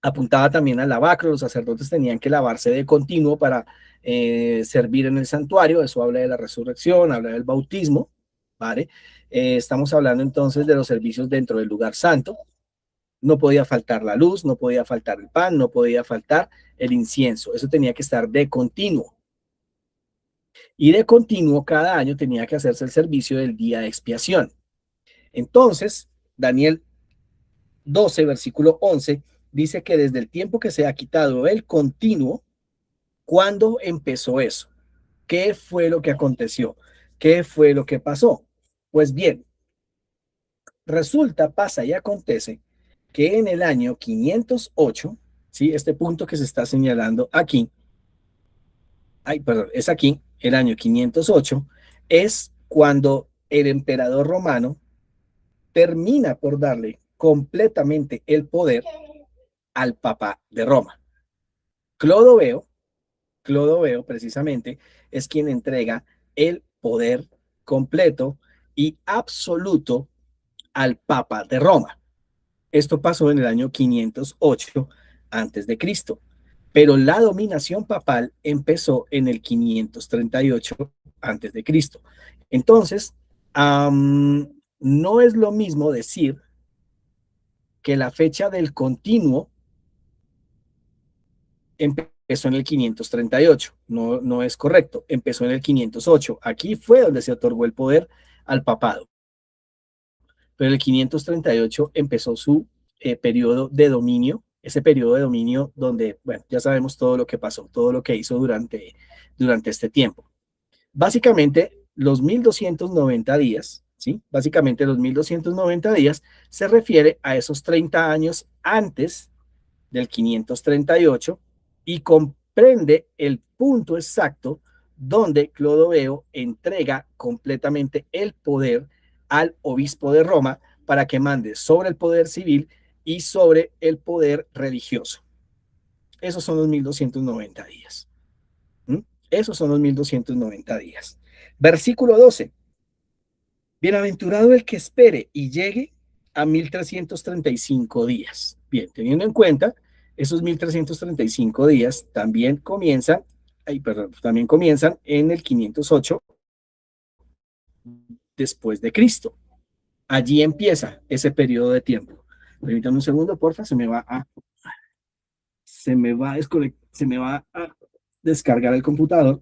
Apuntaba también al lavacro, los sacerdotes tenían que lavarse de continuo para servir en el santuario, eso habla de la resurrección, habla del bautismo, ¿vale? Estamos hablando entonces de los servicios dentro del lugar santo. No podía faltar la luz, no podía faltar el pan, no podía faltar el incienso, eso tenía que estar de continuo. Y de continuo cada año tenía que hacerse el servicio del día de expiación. Entonces, Daniel 12, versículo 11, dice que desde el tiempo que se ha quitado el continuo, ¿cuándo empezó eso? ¿Qué fue lo que aconteció? ¿Qué fue lo que pasó? Pues bien, resulta, pasa y acontece que en el año 508, ¿sí? Este punto que se está señalando aquí, es aquí, el año 508, es cuando el emperador romano termina por darle completamente el poder al Papa de Roma. Clodoveo precisamente es quien entrega el poder completo y absoluto al Papa de Roma. Esto pasó en el año 508 antes de Cristo, pero la dominación papal empezó en el 538 antes de Cristo. Entonces, no es lo mismo decir que la fecha del continuo empezó en el 538. No, no es correcto. Empezó en el 508. Aquí fue donde se otorgó el poder al papado. Pero en el 538 empezó su periodo de dominio, ese periodo de dominio donde, bueno, ya sabemos todo lo que pasó, todo lo que hizo durante este tiempo. Básicamente, los 1290 días, ¿sí? Básicamente los 1290 días se refiere a esos 30 años antes del 538 y comprende el punto exacto donde Clodoveo entrega completamente el poder al obispo de Roma para que mande sobre el poder civil y sobre el poder religioso. Esos son los 1290 días. ¿Mm? Esos son los 1290 días. Versículo 12. Bienaventurado el que espere y llegue a 1335 días. Bien, teniendo en cuenta esos 1335 días también comienzan en el 508 después de Cristo. Allí empieza ese periodo de tiempo. Permítame un segundo, porfa, se me va a descargar el computador.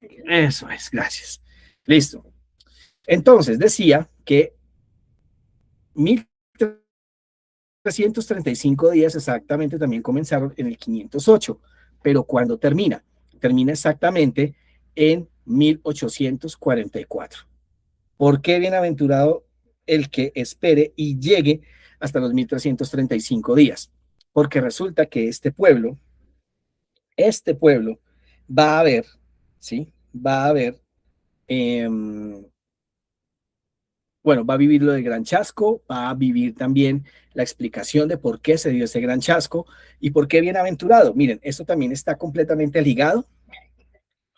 Eso es, gracias. Listo. Entonces, decía que 1335 días exactamente también comenzaron en el 508, pero ¿cuándo termina? Termina exactamente en 1844. ¿Por qué bienaventurado el que espere y llegue hasta los 1335 días? Porque resulta que este pueblo va a haber, ¿sí? Va a haber, eh, bueno, va a vivir lo del gran chasco, va a vivir también la explicación de por qué se dio ese gran chasco y por qué bienaventurado. Miren, esto también está completamente ligado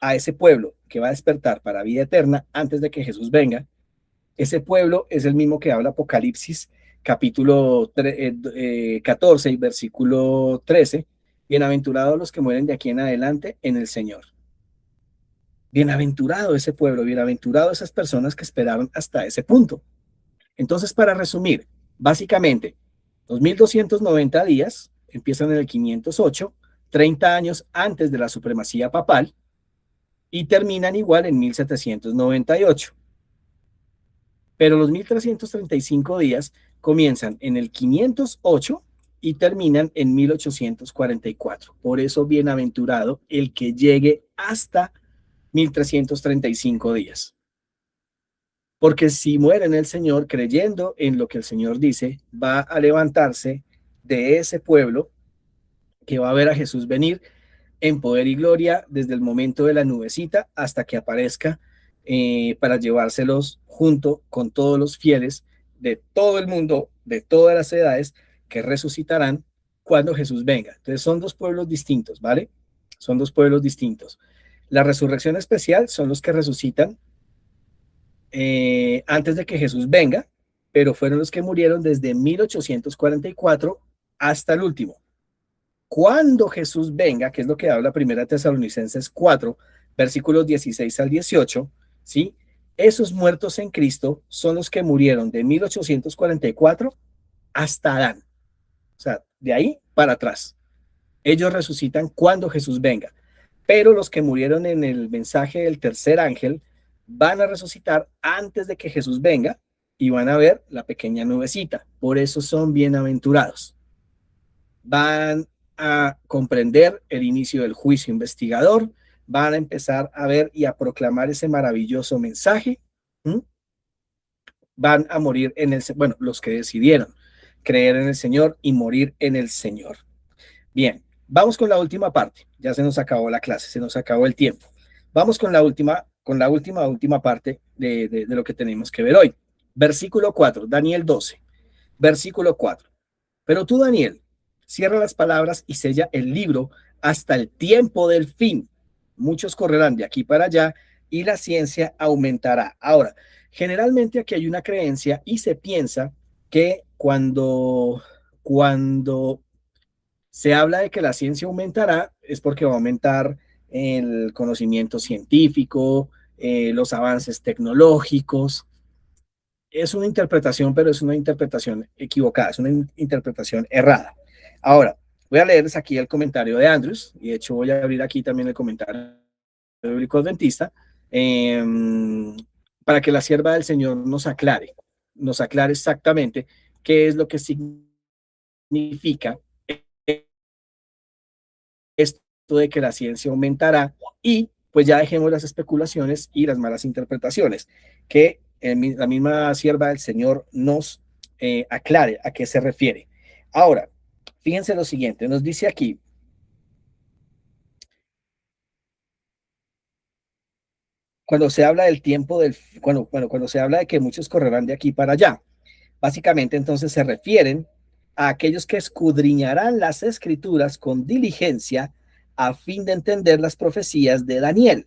a ese pueblo que va a despertar para vida eterna antes de que Jesús venga. Ese pueblo es el mismo que habla Apocalipsis capítulo 14 y versículo 13. Bienaventurados los que mueren de aquí en adelante en el Señor. Bienaventurado ese pueblo, bienaventurado esas personas que esperaron hasta ese punto. Entonces, para resumir, básicamente, 2290 días empiezan en el 508, 30 años antes de la supremacía papal, y terminan igual en 1798. Pero los 1335 días comienzan en el 508 y terminan en 1844. Por eso, bienaventurado el que llegue hasta 1335 días. Porque si muere en el Señor creyendo en lo que el Señor dice, va a levantarse de ese pueblo que va a ver a Jesús venir en poder y gloria desde el momento de la nubecita hasta que aparezca para llevárselos junto con todos los fieles de todo el mundo, de todas las edades, que resucitarán cuando Jesús venga. Entonces son dos pueblos distintos, ¿vale? Son dos pueblos distintos. La resurrección especial son los que resucitan antes de que Jesús venga, pero fueron los que murieron desde 1844 hasta el último. Cuando Jesús venga, que es lo que habla Primera Tesalonicenses 4, versículos 16 al 18, ¿sí? Esos muertos en Cristo son los que murieron de 1844 hasta Adán. O sea, de ahí para atrás. Ellos resucitan cuando Jesús venga. Pero los que murieron en el mensaje del tercer ángel van a resucitar antes de que Jesús venga y van a ver la pequeña nubecita. Por eso son bienaventurados. Van a comprender el inicio del juicio investigador, van a empezar a ver y a proclamar ese maravilloso mensaje. Van a morir en el, bueno, los que decidieron creer en el Señor y morir en el Señor. Bien, vamos con la última parte. Ya se nos acabó la clase, se nos acabó el tiempo. Vamos con la última parte de lo que tenemos que ver hoy. Versículo 4, Daniel 12. Versículo 4. Pero tú, Daniel, cierra las palabras y sella el libro hasta el tiempo del fin. Muchos correrán de aquí para allá y la ciencia aumentará. Ahora, generalmente aquí hay una creencia y se piensa que cuando se habla de que la ciencia aumentará, es porque va a aumentar el conocimiento científico, los avances tecnológicos. Es una interpretación, pero es una interpretación equivocada, es una interpretación errada. Ahora, voy a leerles aquí el comentario de Andrews, y de hecho voy a abrir aquí también el comentario bíblico adventista, eh, para que la sierva del Señor nos aclare exactamente qué es lo que significa esto de que la ciencia aumentará y pues ya dejemos las especulaciones y las malas interpretaciones, que la misma sierva del Señor nos aclare a qué se refiere. Ahora, fíjense lo siguiente, nos dice aquí, cuando se habla del tiempo cuando se habla de que muchos correrán de aquí para allá, básicamente entonces se refieren a aquellos que escudriñarán las escrituras con diligencia a fin de entender las profecías de Daniel.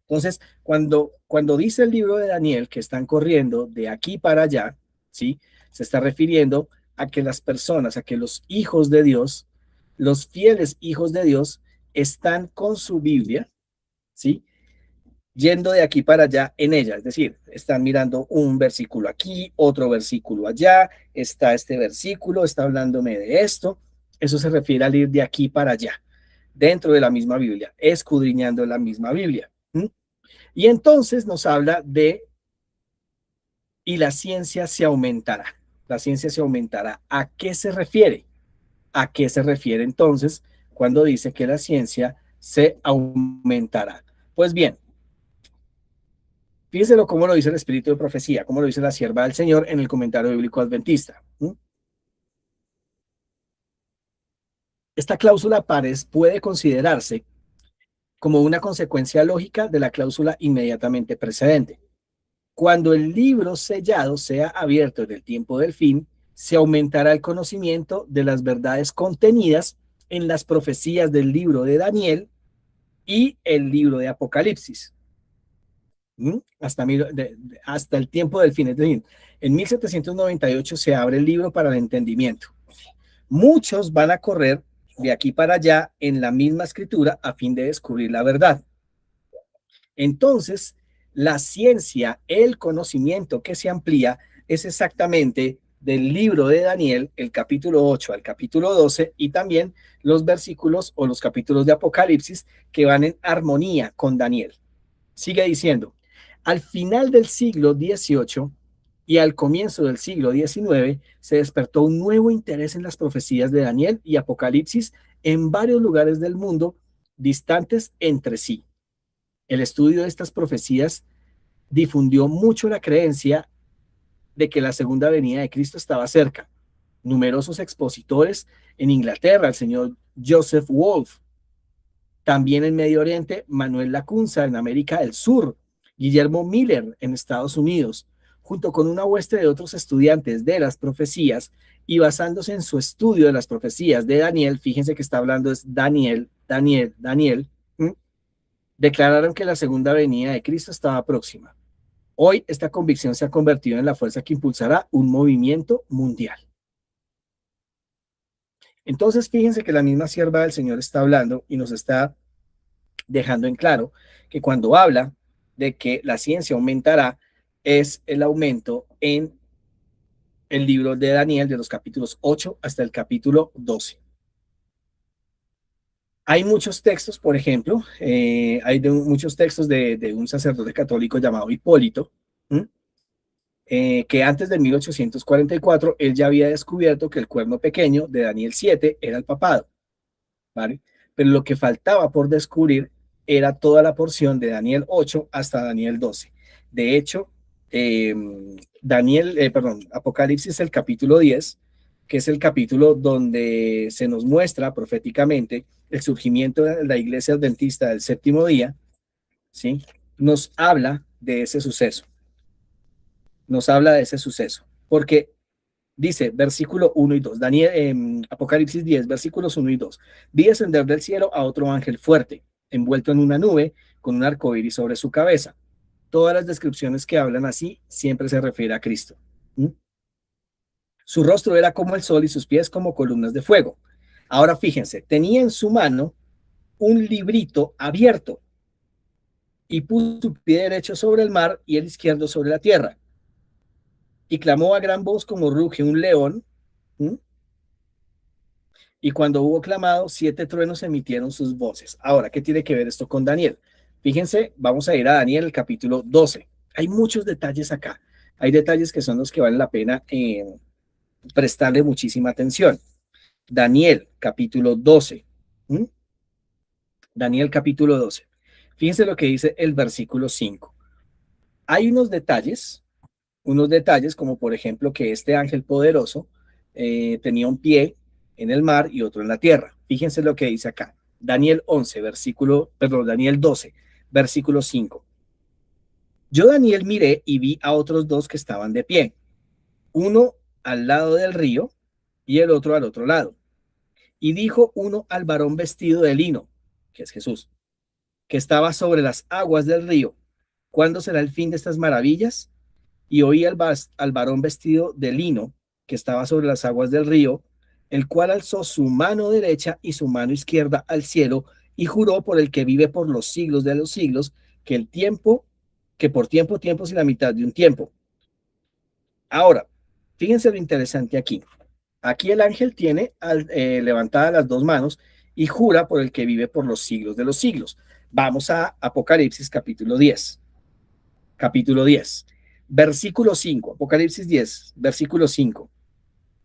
Entonces, cuando dice el libro de Daniel que están corriendo de aquí para allá, ¿sí? Se está refiriendo a que las personas, a que los hijos de Dios, los fieles hijos de Dios, están con su Biblia, ¿sí? yendo de aquí para allá en ella, es decir, están mirando un versículo aquí, otro versículo allá, está este versículo, está hablándome de esto, eso se refiere al ir de aquí para allá, dentro de la misma Biblia, escudriñando la misma Biblia. ¿Mm? Y entonces nos habla de, y la ciencia se aumentará, la ciencia se aumentará. ¿A qué se refiere? ¿A qué se refiere entonces cuando dice que la ciencia se aumentará? Pues bien, fíjenselo cómo lo dice el Espíritu de Profecía, cómo lo dice la sierva del Señor en el comentario bíblico adventista. Esta cláusula pares puede considerarse como una consecuencia lógica de la cláusula inmediatamente precedente. Cuando el libro sellado sea abierto en el tiempo del fin, se aumentará el conocimiento de las verdades contenidas en las profecías del libro de Daniel y el libro de Apocalipsis. Hasta el tiempo del fin. Es decir, en 1798 se abre el libro para el entendimiento. Muchos van a correr de aquí para allá en la misma escritura a fin de descubrir la verdad. Entonces, la ciencia, el conocimiento que se amplía es exactamente del libro de Daniel, el capítulo 8 al capítulo 12, y también los versículos o los capítulos de Apocalipsis que van en armonía con Daniel. Sigue diciendo, al final del siglo XVIII y al comienzo del siglo XIX se despertó un nuevo interés en las profecías de Daniel y Apocalipsis en varios lugares del mundo distantes entre sí. El estudio de estas profecías difundió mucho la creencia de que la segunda venida de Cristo estaba cerca. Numerosos expositores en Inglaterra, el señor Joseph Wolf, también en Medio Oriente, Manuel Lacunza en América del Sur, Guillermo Miller en Estados Unidos, junto con una hueste de otros estudiantes de las profecías y basándose en su estudio de las profecías de Daniel, fíjense que está hablando es Daniel, declararon que la segunda venida de Cristo estaba próxima. Hoy esta convicción se ha convertido en la fuerza que impulsará un movimiento mundial. Entonces, fíjense que la misma sierva del Señor está hablando y nos está dejando en claro que cuando habla de que la ciencia aumentará, es el aumento en el libro de Daniel de los capítulos 8 hasta el capítulo 12. Hay muchos textos, por ejemplo, muchos textos de un sacerdote católico llamado Hipólito, que antes de 1844 él ya había descubierto que el cuerno pequeño de Daniel 7 era el papado, ¿vale? Pero lo que faltaba por descubrir era toda la porción de Daniel 8 hasta Daniel 12. De hecho, eh, Apocalipsis, el capítulo 10, que es el capítulo donde se nos muestra proféticamente el surgimiento de la iglesia adventista del séptimo día, ¿sí? Nos habla de ese suceso, porque dice, versículo 1 y 2, Apocalipsis 10, versículos 1 y 2. Vi descender del cielo a otro ángel fuerte, envuelto en una nube, con un arco iris sobre su cabeza. Todas las descripciones que hablan así siempre se refiere a Cristo. ¿Mm? Su rostro era como el sol y sus pies como columnas de fuego. Ahora fíjense, tenía en su mano un librito abierto y puso su pie derecho sobre el mar y el izquierdo sobre la tierra. Y clamó a gran voz como ruge un león. ¿Mm? Y cuando hubo clamado, 7 truenos emitieron sus voces. Ahora, ¿qué tiene que ver esto con Daniel? Fíjense, vamos a ir a Daniel, el capítulo 12. Hay muchos detalles acá. Hay detalles que son los que valen la pena prestarle muchísima atención. Daniel, capítulo 12. ¿Mm? Daniel, capítulo 12. Fíjense lo que dice el versículo 5. Hay unos detalles como por ejemplo que este ángel poderoso tenía un pie en el mar y otro en la tierra. Fíjense lo que dice acá. Daniel 12, versículo 5. Yo, Daniel, miré y vi a otros dos que estaban de pie, uno al lado del río y el otro al otro lado. Y dijo uno al varón vestido de lino, que es Jesús, que estaba sobre las aguas del río, ¿cuándo será el fin de estas maravillas? Y oí al varón vestido de lino, que estaba sobre las aguas del río, el cual alzó su mano derecha y su mano izquierda al cielo, y juró por el que vive por los siglos de los siglos, que el tiempo, que por tiempo, tiempo es la mitad de un tiempo. Ahora, fíjense lo interesante aquí. Aquí el ángel tiene levantadas las dos manos y jura por el que vive por los siglos de los siglos. Vamos a Apocalipsis capítulo 10. Capítulo 10. Versículo 5. Apocalipsis 10, versículo 5.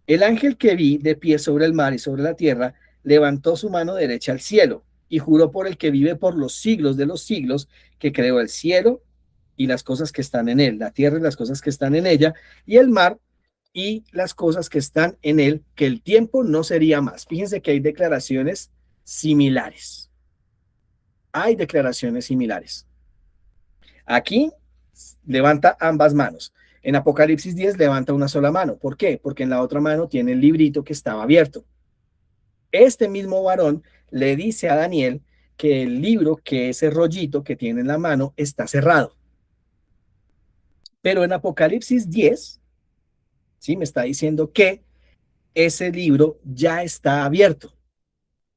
El ángel que vi de pie sobre el mar y sobre la tierra levantó su mano derecha al cielo y juró por el que vive por los siglos de los siglos, que creó el cielo y las cosas que están en él, la tierra y las cosas que están en ella, y el mar y las cosas que están en él, que el tiempo no sería más. Fíjense que hay declaraciones similares. Hay declaraciones similares. Aquí levanta ambas manos. En Apocalipsis 10 levanta una sola mano. ¿Por qué? Porque en la otra mano tiene el librito que estaba abierto. Este mismo varón le dice a Daniel que el libro, que ese rollito que tiene en la mano, está cerrado. Pero en Apocalipsis 10, ¿sí? Me está diciendo que ese libro ya está abierto.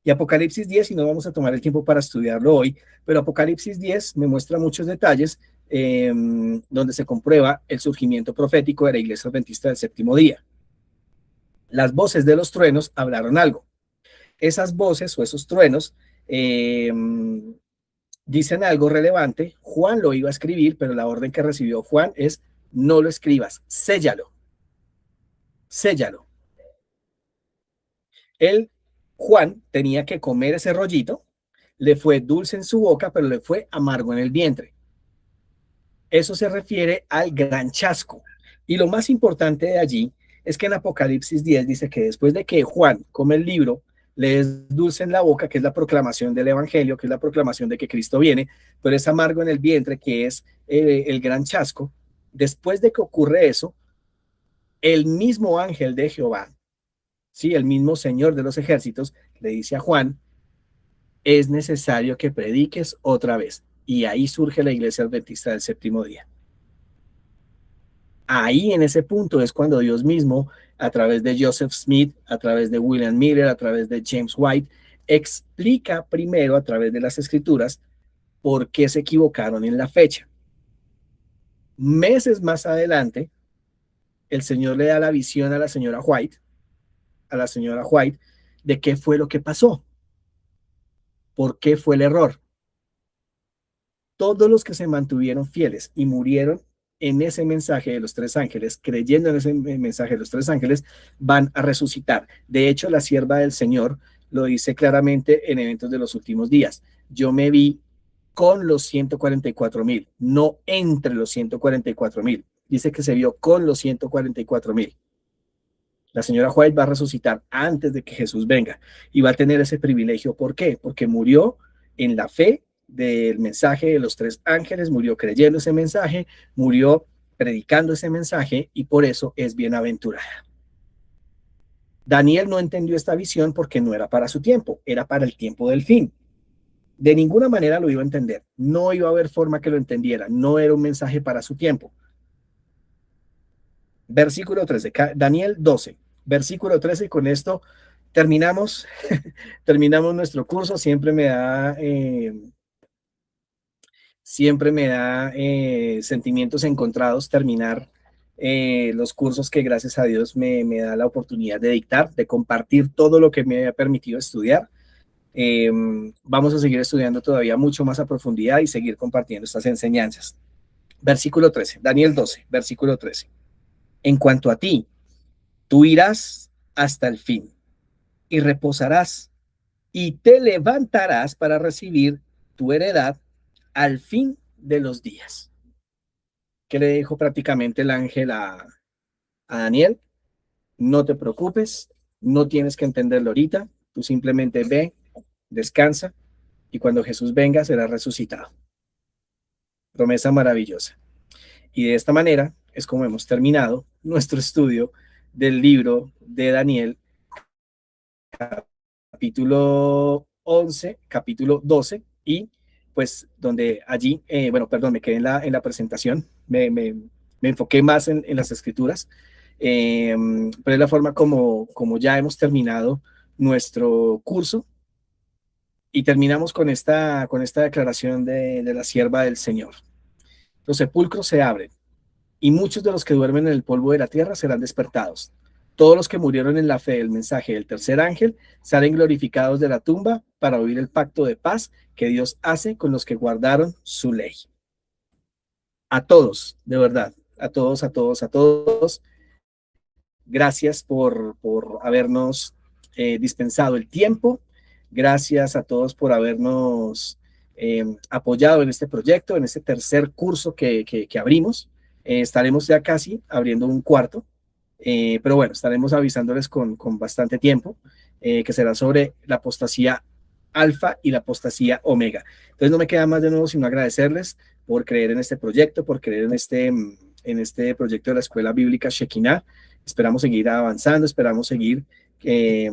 Y Apocalipsis 10, y no vamos a tomar el tiempo para estudiarlo hoy, pero Apocalipsis 10 me muestra muchos detalles donde se comprueba el surgimiento profético de la Iglesia Adventista del Séptimo Día. Las voces de los truenos hablaron algo. Esas voces o esos truenos eh, dicen algo relevante. Juan lo iba a escribir, pero la orden que recibió Juan es: no lo escribas, séllalo, séllalo. Él, Juan, tenía que comer ese rollito, le fue dulce en su boca, pero le fue amargo en el vientre. Eso se refiere al gran chasco. Y lo más importante de allí es que en Apocalipsis 10 dice que después de que Juan come el libro, le es dulce en la boca, que es la proclamación del Evangelio, que es la proclamación de que Cristo viene, pero es amargo en el vientre, que es el gran chasco. Después de que ocurre eso, el mismo ángel de Jehová, ¿sí? El mismo Señor de los ejércitos, le dice a Juan: es necesario que prediques otra vez. Y ahí surge la Iglesia Adventista del Séptimo Día. Ahí en ese punto es cuando Dios mismo, a través de Joseph Smith, a través de William Miller, a través de James White, explica primero a través de las escrituras por qué se equivocaron en la fecha. Meses más adelante, el Señor le da la visión a la señora White, de qué fue lo que pasó, por qué fue el error. Todos los que se mantuvieron fieles y murieron en ese mensaje de los tres ángeles, creyendo en ese mensaje de los tres ángeles, van a resucitar. De hecho, la sierva del Señor lo dice claramente en Eventos de los Últimos Días. Yo me vi con los 144,000, no entre los 144,000. Dice que se vio con los 144,000. La señora White va a resucitar antes de que Jesús venga y va a tener ese privilegio. ¿Por qué? Porque murió en la fe del mensaje de los tres ángeles, murió creyendo ese mensaje, murió predicando ese mensaje, y por eso es bienaventurada. Daniel no entendió esta visión porque no era para su tiempo, era para el tiempo del fin. De ninguna manera lo iba a entender, no iba a haber forma que lo entendiera, no era un mensaje para su tiempo. Versículo 13, Daniel 12, versículo 13, y con esto terminamos, terminamos nuestro curso. Siempre me da sentimientos encontrados terminar los cursos que gracias a Dios me da la oportunidad de dictar, de compartir todo lo que me ha permitido estudiar. Vamos a seguir estudiando todavía mucho más a profundidad y seguir compartiendo estas enseñanzas. Versículo 13, Daniel 12, versículo 13. En cuanto a ti, tú irás hasta el fin y reposarás y te levantarás para recibir tu heredad al fin de los días. ¿Qué le dijo prácticamente el ángel a Daniel? No te preocupes, no tienes que entenderlo ahorita, tú simplemente ve, descansa, y cuando Jesús venga será resucitado. Promesa maravillosa. Y de esta manera es como hemos terminado nuestro estudio del libro de Daniel, capítulo 11, capítulo 12, y pues donde allí, bueno, perdón, me quedé en la presentación, me enfoqué más en las escrituras, pero es la forma como ya hemos terminado nuestro curso. Y terminamos con esta declaración de la sierva del Señor. Los sepulcros se abren y muchos de los que duermen en el polvo de la tierra serán despertados. Todos los que murieron en la fe del mensaje del tercer ángel salen glorificados de la tumba para oír el pacto de paz que Dios hace con los que guardaron su ley. A todos, de verdad, a todos, a todos, a todos. Gracias por habernos dispensado el tiempo. Gracias a todos por habernos apoyado en este proyecto, en este tercer curso que abrimos. Estaremos ya casi abriendo un cuarto, pero bueno, estaremos avisándoles con bastante tiempo, que será sobre la apostasía alfa y la apostasía omega. Entonces no me queda más de nuevo sino agradecerles por creer en este proyecto, por creer en este proyecto de la Escuela Bíblica Shekinah. Esperamos seguir avanzando, esperamos seguir eh,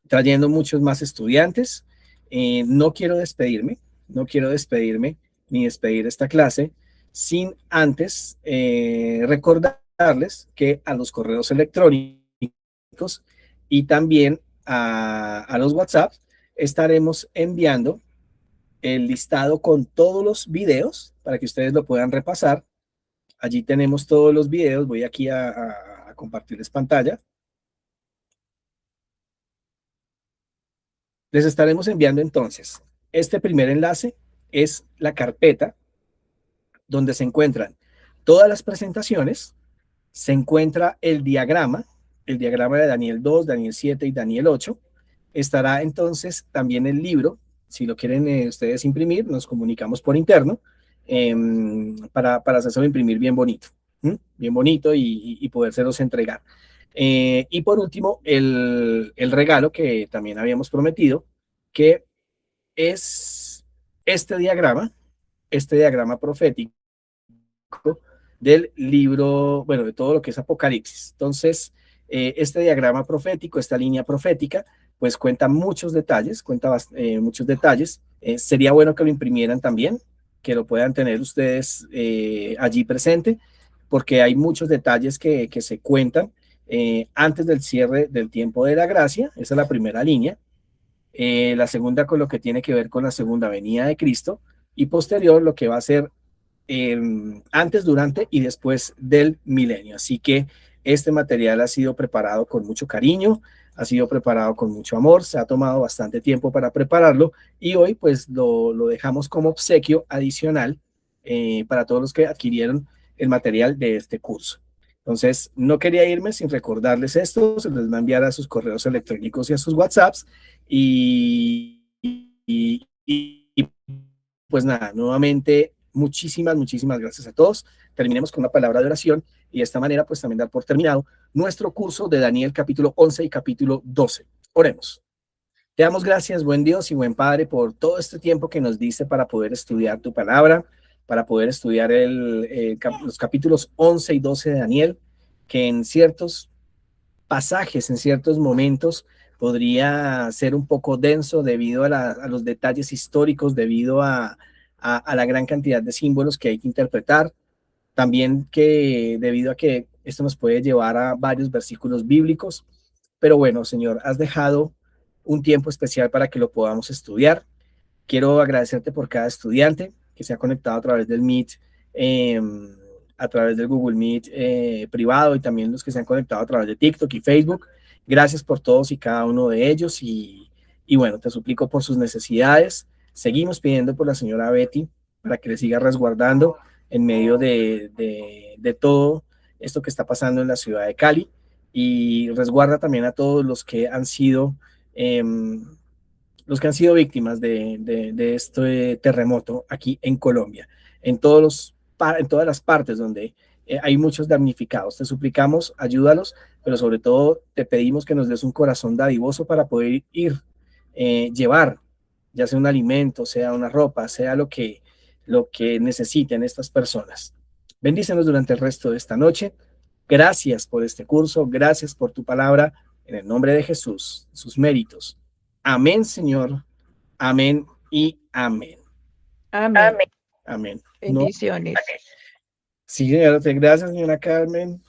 trayendo muchos más estudiantes. No quiero despedirme, no quiero despedirme ni despedir esta clase sin antes recordarles que a los correos electrónicos y también a los WhatsApp estaremos enviando el listado con todos los videos para que ustedes lo puedan repasar. Allí tenemos todos los videos. Voy aquí a compartirles pantalla. Les estaremos enviando entonces. Este primer enlace es la carpeta donde se encuentran todas las presentaciones, se encuentra el diagrama de Daniel 2, Daniel 7 y Daniel 8. Estará entonces también el libro, si lo quieren ustedes imprimir, nos comunicamos por interno para hacerlo imprimir bien bonito, bien bonito y podérselos entregar. Y por último, el regalo que también habíamos prometido, que es este diagrama profético del libro, bueno, de todo lo que es Apocalipsis. Entonces, este diagrama profético, esta línea profética, pues cuenta muchos detalles, muchos detalles. Sería bueno que lo imprimieran también, que lo puedan tener ustedes allí presente, porque hay muchos detalles que se cuentan antes del cierre del tiempo de la gracia. Esa es la primera línea. La segunda con lo que tiene que ver con la segunda venida de Cristo y posterior lo que va a ser antes, durante y después del milenio. Así que este material ha sido preparado con mucho cariño, ha sido preparado con mucho amor, se ha tomado bastante tiempo para prepararlo y hoy pues lo dejamos como obsequio adicional para todos los que adquirieron el material de este curso. Entonces, no quería irme sin recordarles esto, se les va a enviar a sus correos electrónicos y a sus WhatsApps y pues nada, nuevamente muchísimas gracias a todos. Terminemos con una palabra de oración y de esta manera pues también dar por terminado nuestro curso de Daniel capítulo 11 y capítulo 12. Oremos. Te damos gracias, buen Dios y buen Padre, por todo este tiempo que nos diste para poder estudiar tu palabra, para poder estudiar los capítulos 11 y 12 de Daniel, que en ciertos pasajes, en ciertos momentos, podría ser un poco denso debido a los detalles históricos, debido a la gran cantidad de símbolos que hay que interpretar. También que debido a que esto nos puede llevar a varios versículos bíblicos. Pero bueno, Señor, has dejado un tiempo especial para que lo podamos estudiar. Quiero agradecerte por cada estudiante que se ha conectado a través del Meet, eh, a través del Google Meet privado y también los que se han conectado a través de TikTok y Facebook. Gracias por todos y cada uno de ellos y bueno, te suplico por sus necesidades. Seguimos pidiendo por la señora Betty para que le siga resguardando en medio de todo esto que está pasando en la ciudad de Cali y resguarda también a todos eh, los que han sido víctimas de este terremoto aquí en Colombia, en todas las partes donde hay muchos damnificados. Te suplicamos, ayúdalos, pero sobre todo te pedimos que nos des un corazón dadivoso para poder ir, llevar, ya sea un alimento, sea una ropa, sea lo que necesiten estas personas. Bendícenos durante el resto de esta noche. Gracias por este curso, gracias por tu palabra, en el nombre de Jesús, sus méritos. Amén, Señor. Amén y amén. Amén. Amén. Amén. No, Bendiciones. sí, señora, gracias, señora Carmen.